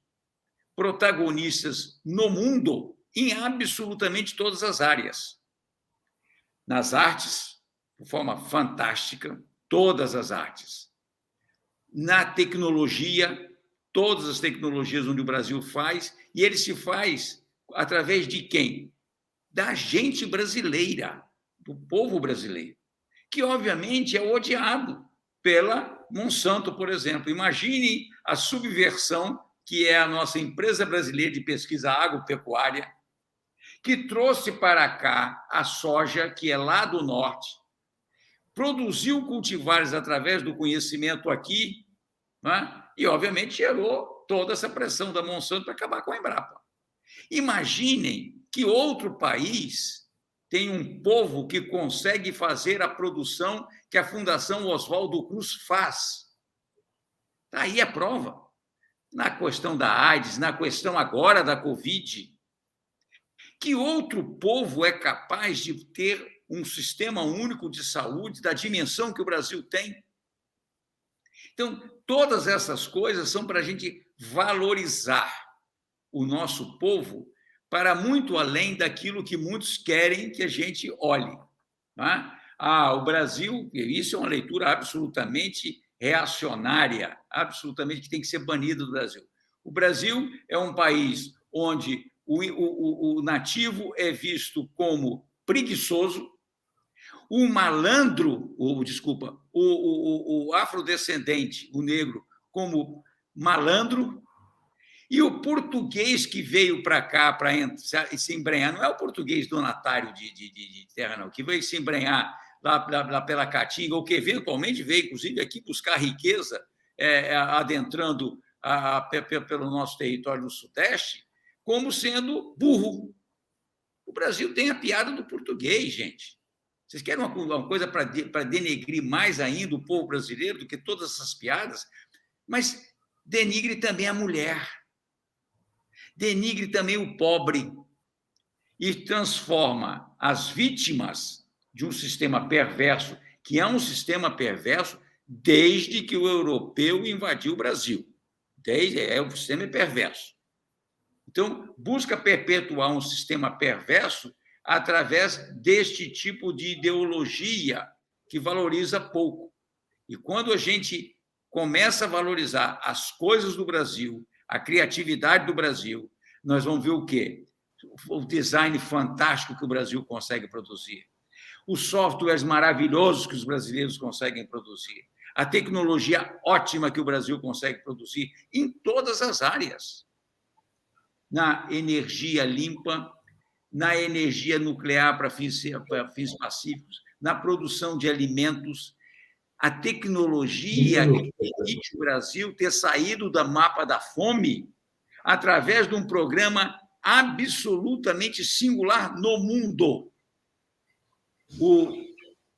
protagonistas no mundo em absolutamente todas as áreas. Nas artes, de forma fantástica, todas as artes. Na tecnologia, todas as tecnologias onde o Brasil faz, e ele se faz através de quem? Da gente brasileira, do povo brasileiro, que, obviamente, é odiado pela Monsanto, por exemplo. Imagine a subversão que é a nossa empresa brasileira de pesquisa agropecuária, que trouxe para cá a soja, que é lá do norte, produziu cultivares através do conhecimento aqui, né? E, obviamente, gerou toda essa pressão da Monsanto para acabar com a Embrapa. Imaginem que outro país tem um povo que consegue fazer a produção que a Fundação Oswaldo Cruz faz. Está aí a prova. Na questão da AIDS, na questão agora da Covid. Que outro povo é capaz de ter um sistema único de saúde da dimensão que o Brasil tem? Então, todas essas coisas são para a gente valorizar o nosso povo para muito além daquilo que muitos querem que a gente olhe. Tá? O Brasil, isso é uma leitura absolutamente reacionária, absolutamente que tem que ser banida do Brasil. O Brasil é um país onde o nativo é visto como preguiçoso, o malandro, o afrodescendente, o negro, como malandro, e o português que veio para cá para se embrenhar, não é o português donatário de terra, não, que veio se embrenhar lá pela Caatinga, ou que eventualmente veio, inclusive, aqui buscar riqueza, adentrando pelo nosso território no Sudeste, como sendo burro. O Brasil tem a piada do português, gente. Vocês querem uma coisa para denegrir mais ainda o povo brasileiro do que todas essas piadas? Mas denigre também a mulher. Denigre também o pobre. E transforma as vítimas de um sistema perverso, que é um sistema perverso desde que o europeu invadiu o Brasil. O sistema é perverso. Então, busca perpetuar um sistema perverso através deste tipo de ideologia que valoriza pouco. E quando a gente começa a valorizar as coisas do Brasil, a criatividade do Brasil, nós vamos ver o quê? O design fantástico que o Brasil consegue produzir, os softwares maravilhosos que os brasileiros conseguem produzir, a tecnologia ótima que o Brasil consegue produzir em todas as áreas. Na energia limpa, na energia nuclear para fins pacíficos, na produção de alimentos, a tecnologia que permite o Brasil ter saído do mapa da fome através de um programa absolutamente singular no mundo.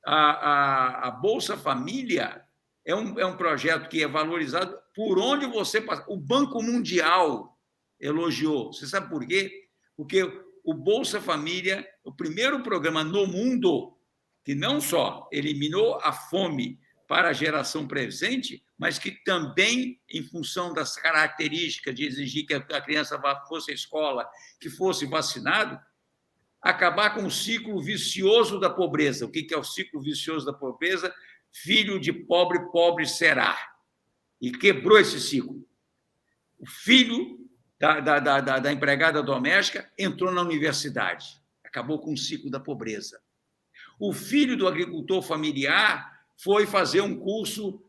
A Bolsa Família é um projeto que é valorizado por onde você passa. O Banco Mundial elogiou. Você sabe por quê? Porque o Bolsa Família é o primeiro programa no mundo que não só eliminou a fome para a geração presente, mas que também, em função das características de exigir que a criança fosse à escola, que fosse vacinado, acabar com o ciclo vicioso da pobreza. O que é o ciclo vicioso da pobreza? Filho de pobre, pobre será. E quebrou esse ciclo. O filho da empregada doméstica entrou na universidade. Acabou com o ciclo da pobreza. O filho do agricultor familiar foi fazer um curso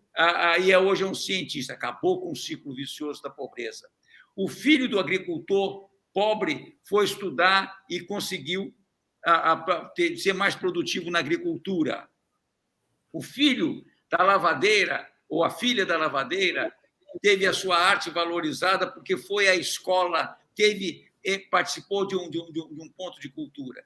e hoje é um cientista. Acabou com o ciclo vicioso da pobreza. O filho do agricultor pobre foi estudar e conseguiu ser mais produtivo na agricultura. O filho da lavadeira ou a filha da lavadeira teve a sua arte valorizada porque foi à escola, participou de um ponto de cultura.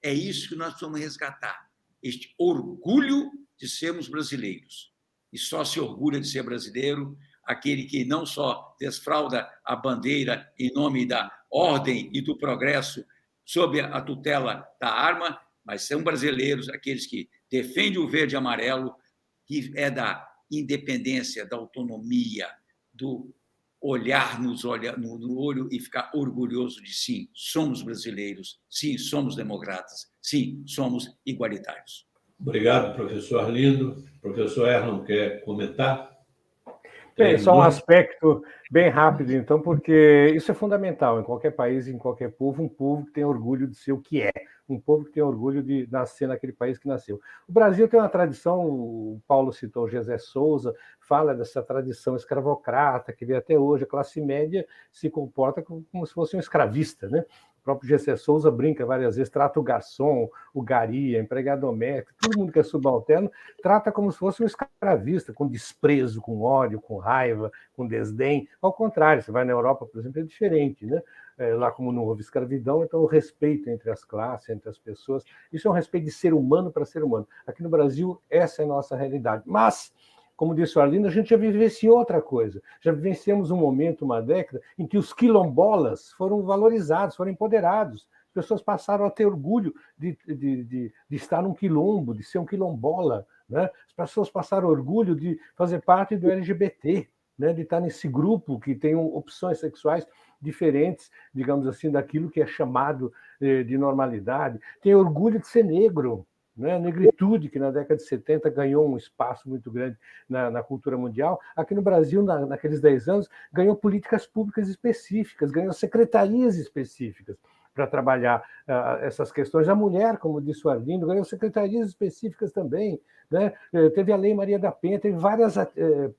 É isso que nós precisamos resgatar. este orgulho de sermos brasileiros. E só se orgulha de ser brasileiro aquele que não só desfrauda a bandeira em nome da ordem e do progresso sob a tutela da arma, mas são brasileiros aqueles que defendem o verde e amarelo, que é da independência, da autonomia, do olhar no olho e ficar orgulhoso de sim, somos brasileiros, sim, somos democratas, sim, somos igualitários.
Obrigado, professor Arlindo. Professor Erlon, quer comentar?
Bem, só um aspecto bem rápido, então, porque isso é fundamental em qualquer país, em qualquer povo, um povo que tem orgulho de ser o que é, um povo que tem orgulho de nascer naquele país que nasceu. O Brasil tem uma tradição, o Paulo citou o José Souza, fala dessa tradição escravocrata, que vem até hoje, a classe média se comporta como se fosse um escravista, né? O próprio José Souza brinca várias vezes, trata o garçom, o gari, a empregada doméstica, todo mundo que é subalterno, trata como se fosse um escravista, com desprezo, com ódio, com raiva, com desdém. Ao contrário, você vai na Europa, por exemplo, é diferente, né? Lá como não houve escravidão, então o respeito entre as classes, entre as pessoas, isso é um respeito de ser humano para ser humano. Aqui no Brasil, essa é a nossa realidade. Mas, como disse o Arlindo, a gente já vivenciou outra coisa. Já vivenciamos um momento, uma década, em que os quilombolas foram valorizados, foram empoderados. As pessoas passaram a ter orgulho de estar num quilombo, de ser um quilombola, né? As pessoas passaram orgulho de fazer parte do LGBT, né? De estar nesse grupo que tem opções sexuais diferentes, digamos assim, daquilo que é chamado de normalidade. Tem orgulho de ser negro, né? A negritude, que na década de 70 ganhou um espaço muito grande na cultura mundial, aqui no Brasil, naqueles 10 anos, ganhou políticas públicas específicas, ganhou secretarias específicas para trabalhar essas questões. A mulher, como disse o Arlindo, ganhou secretarias específicas também, né? Teve a Lei Maria da Penha, teve várias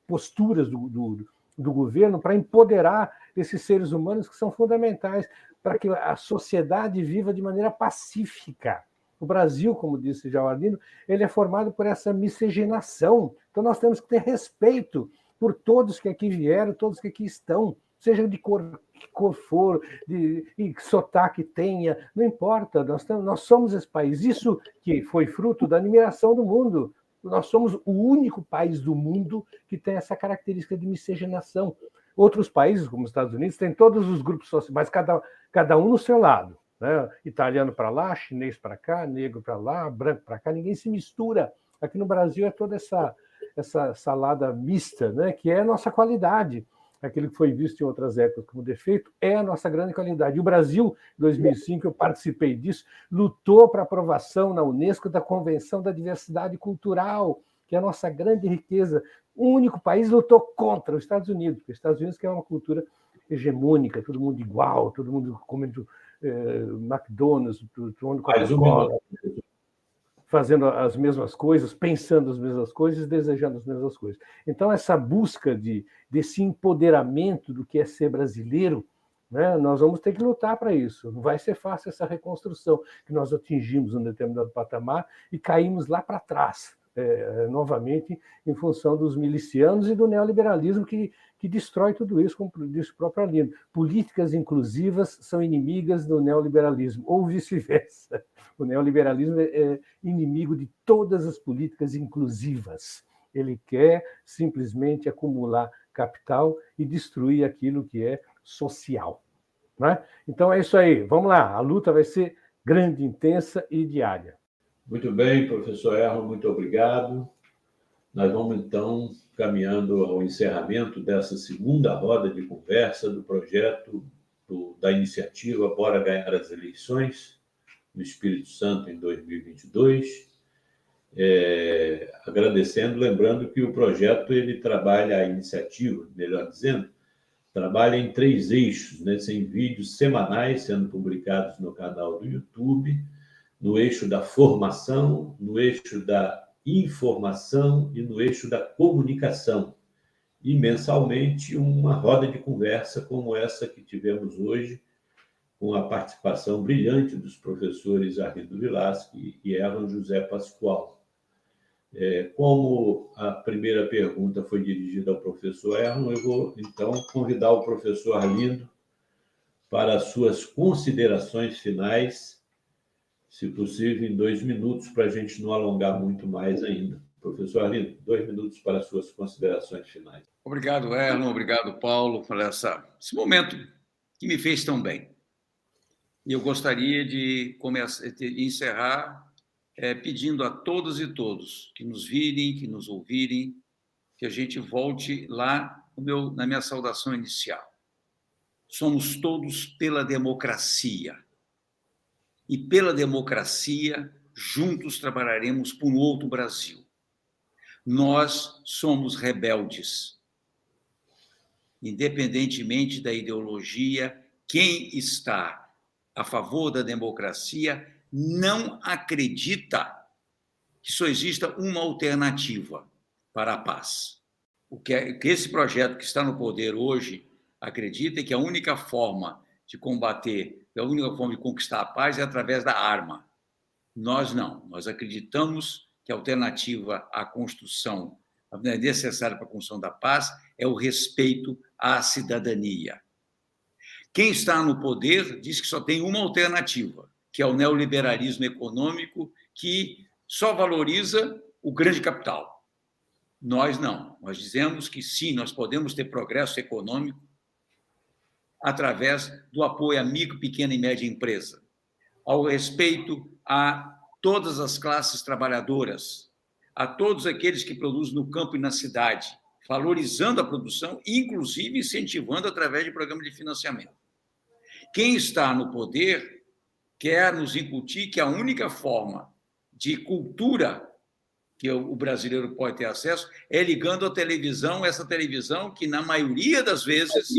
posturas do governo para empoderar esses seres humanos que são fundamentais para que a sociedade viva de maneira pacífica. O Brasil, como disse já o Arlindo, ele é formado por essa miscigenação. Então, nós temos que ter respeito por todos que aqui vieram, todos que aqui estão, seja de que cor for, e que sotaque tenha, não importa, nós somos esse país. Isso que foi fruto da admiração do mundo. Nós somos o único país do mundo que tem essa característica de miscigenação. Outros países, como os Estados Unidos, têm todos os grupos sociais, mas cada um no seu lado. Né? Italiano para lá, chinês para cá, negro para lá, branco para cá, ninguém se mistura. Aqui no Brasil é toda essa salada mista, né? Que é a nossa qualidade. Aquilo que foi visto em outras épocas como defeito é a nossa grande qualidade. E o Brasil, em 2005, eu participei disso, lutou para a aprovação na Unesco da Convenção da Diversidade Cultural, que é a nossa grande riqueza. O único país lutou contra os Estados Unidos, porque os Estados Unidos que é uma cultura hegemônica, todo mundo igual, todo mundo comendo McDonald's, tomando Coca-Cola, fazendo as mesmas coisas, pensando as mesmas coisas, desejando as mesmas coisas. Então, essa busca desse empoderamento do que é ser brasileiro, né, nós vamos ter que lutar para isso. Não vai ser fácil essa reconstrução, que nós atingimos um determinado patamar e caímos lá para trás, novamente, em função dos milicianos e do neoliberalismo que destrói tudo isso, como disse o próprio Arlindo. Políticas inclusivas são inimigas do neoliberalismo, ou vice-versa. O neoliberalismo é inimigo de todas as políticas inclusivas. Ele quer simplesmente acumular capital e destruir aquilo que é social. Né? Então é isso aí. Vamos lá. A luta vai ser grande, intensa e diária.
Muito bem, professor Erlon, muito obrigado. Nós vamos, então, caminhando ao encerramento dessa segunda roda de conversa do projeto da iniciativa Bora Ganhar as Eleições no Espírito Santo em 2022. Agradecendo, lembrando que o projeto ele trabalha a iniciativa, melhor dizendo, trabalha em 3 eixos, né? Sem vídeos semanais sendo publicados no canal do YouTube, no eixo da formação, no eixo da informação e no eixo da comunicação. E, mensalmente, uma roda de conversa como essa que tivemos hoje, com a participação brilhante dos professores Arlindo Vilasque e Erlon José Pascoal. Como a primeira pergunta foi dirigida ao professor Erlon, eu vou, então, convidar o professor Arlindo para as suas considerações finais, se possível, em 2 minutos, para a gente não alongar muito mais ainda. Professor Arlindo, 2 minutos para as suas considerações finais.
Obrigado, Erlon. Obrigado, Paulo, por esse momento que me fez tão bem. E eu gostaria de encerrar pedindo a todas e todos que nos virem, que nos ouvirem, que a gente volte lá na minha saudação inicial. Somos todos pela democracia. E pela democracia, juntos trabalharemos por um outro Brasil. Nós somos rebeldes. Independentemente da ideologia, quem está a favor da democracia não acredita que só exista uma alternativa para a paz. O que esse projeto que está no poder hoje acredita é que a única forma de combater, a única forma de conquistar a paz é através da arma. Nós não. Nós acreditamos que a alternativa à construção, necessária para a construção da paz, é o respeito à cidadania. Quem está no poder diz que só tem uma alternativa, que é o neoliberalismo econômico, que só valoriza o grande capital. Nós não. Nós dizemos que sim, nós podemos ter progresso econômico através do apoio à micro, pequena e média empresa, ao respeito a todas as classes trabalhadoras, a todos aqueles que produzem no campo e na cidade, valorizando a produção, inclusive incentivando através de programas de financiamento. Quem está no poder quer nos incutir que a única forma de cultura que o brasileiro pode ter acesso é ligando a televisão, essa televisão que, na maioria das vezes,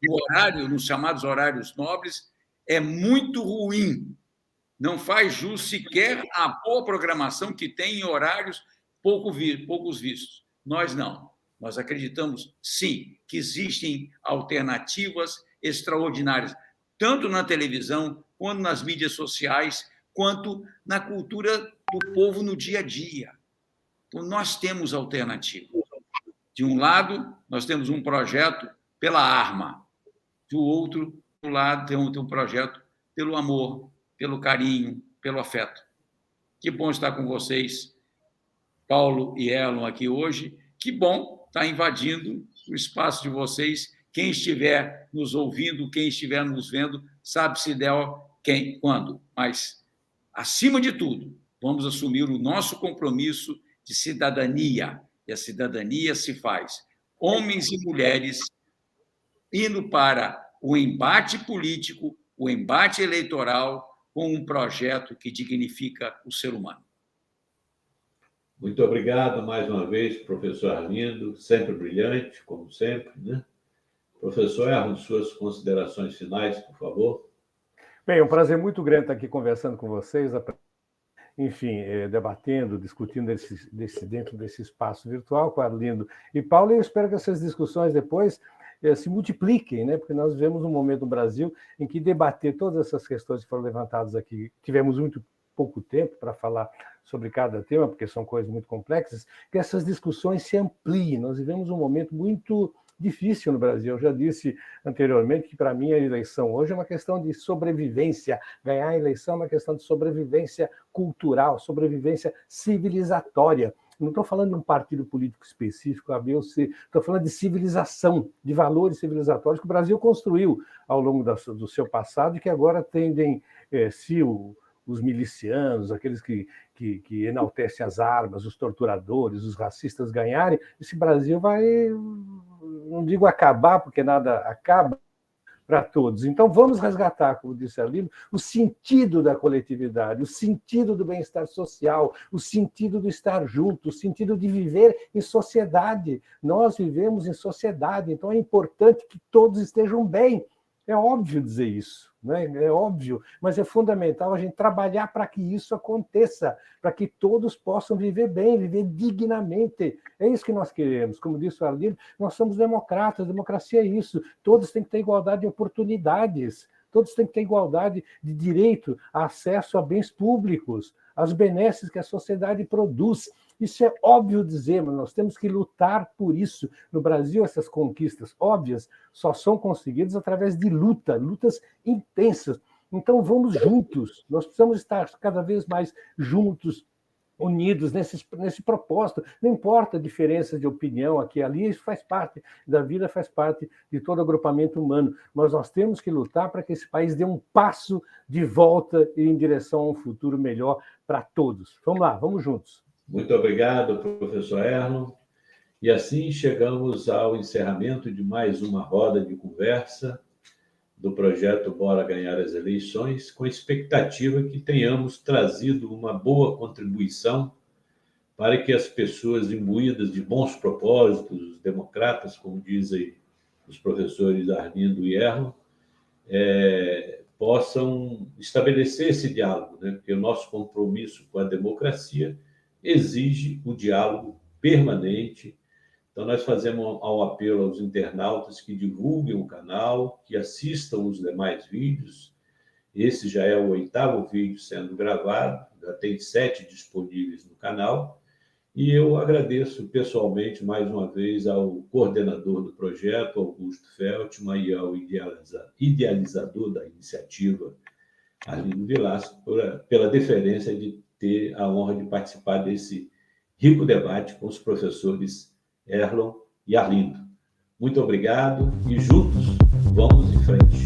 no horário, nos chamados horários nobres, é muito ruim. Não faz jus sequer à boa programação que tem em horários poucos vistos. Nós não. Nós acreditamos, sim, que existem alternativas extraordinárias, tanto na televisão, quanto nas mídias sociais, quanto na cultura do povo no dia a dia. Então, nós temos alternativa. De um lado, nós temos um projeto pela arma. Do outro lado, tem um projeto pelo amor, pelo carinho, pelo afeto. Que bom estar com vocês, Paulo e Erlon, aqui hoje. Que bom estar invadindo o espaço de vocês. Quem estiver nos ouvindo, quem estiver nos vendo, sabe se der quem, quando. Mas, acima de tudo, vamos assumir o nosso compromisso de cidadania. E a cidadania se faz homens e mulheres indo para o embate político, o embate eleitoral, com um projeto que dignifica o ser humano.
Muito obrigado mais uma vez, professor Arlindo, sempre brilhante, como sempre, né? Professor Erlon, suas considerações finais, por favor.
Bem, é um prazer muito grande estar aqui conversando com vocês, enfim, debatendo, discutindo dentro desse espaço virtual com Arlindo e Paulo, e eu espero que essas discussões depois se multipliquem, né? Porque nós vivemos um momento no Brasil em que debater todas essas questões que foram levantadas aqui, tivemos muito pouco tempo para falar sobre cada tema, porque são coisas muito complexas, que essas discussões se ampliem. Nós vivemos um momento muito difícil no Brasil. Eu já disse anteriormente que, para mim, a eleição hoje é uma questão de sobrevivência. Ganhar a eleição é uma questão de sobrevivência cultural, sobrevivência civilizatória. Não estou falando de um partido político específico, A, B ou C. Estou falando de civilização, de valores civilizatórios que o Brasil construiu ao longo do seu passado e que agora tendem, se os milicianos, aqueles que enaltecem as armas, os torturadores, os racistas ganharem, esse Brasil vai, não digo acabar, porque nada acaba, para todos. Então, vamos resgatar, como disse Arlindo, o sentido da coletividade, o sentido do bem-estar social, o sentido do estar junto, o sentido de viver em sociedade. Nós vivemos em sociedade, então é importante que todos estejam bem. É óbvio dizer isso, né? É óbvio, mas é fundamental a gente trabalhar para que isso aconteça, para que todos possam viver bem, viver dignamente. É isso que nós queremos. Como disse o Arlindo, nós somos democratas, democracia é isso. Todos têm que ter igualdade de oportunidades, todos têm que ter igualdade de direito a acesso a bens públicos, às benesses que a sociedade produz. Isso é óbvio dizer, mas nós temos que lutar por isso. No Brasil, essas conquistas óbvias só são conseguidas através de lutas intensas. Então, vamos juntos. Nós precisamos estar cada vez mais juntos, unidos nesse propósito. Não importa a diferença de opinião aqui e ali, isso faz parte da vida, faz parte de todo agrupamento humano. Mas nós temos que lutar para que esse país dê um passo de volta em direção a um futuro melhor para todos. Vamos lá, vamos juntos.
Muito obrigado, professor Erlon. E assim chegamos ao encerramento de mais uma roda de conversa do projeto Bora Ganhar as Eleições, com a expectativa que tenhamos trazido uma boa contribuição para que as pessoas imbuídas de bons propósitos, os democratas, como dizem os professores Arlindo e Erlon, possam estabelecer esse diálogo, né? Porque o nosso compromisso com a democracia exige o diálogo permanente. Então, nós fazemos um apelo aos internautas que divulguem o canal, que assistam os demais vídeos. Esse já é o 8º vídeo sendo gravado, já tem 7 disponíveis no canal. E eu agradeço pessoalmente, mais uma vez, ao coordenador do projeto, Augusto Feltman, e ao idealizador da iniciativa, Arlindo Vilasco, pela deferência de ter a honra de participar desse rico debate com os professores Erlon e Arlindo. Muito obrigado e juntos vamos em frente.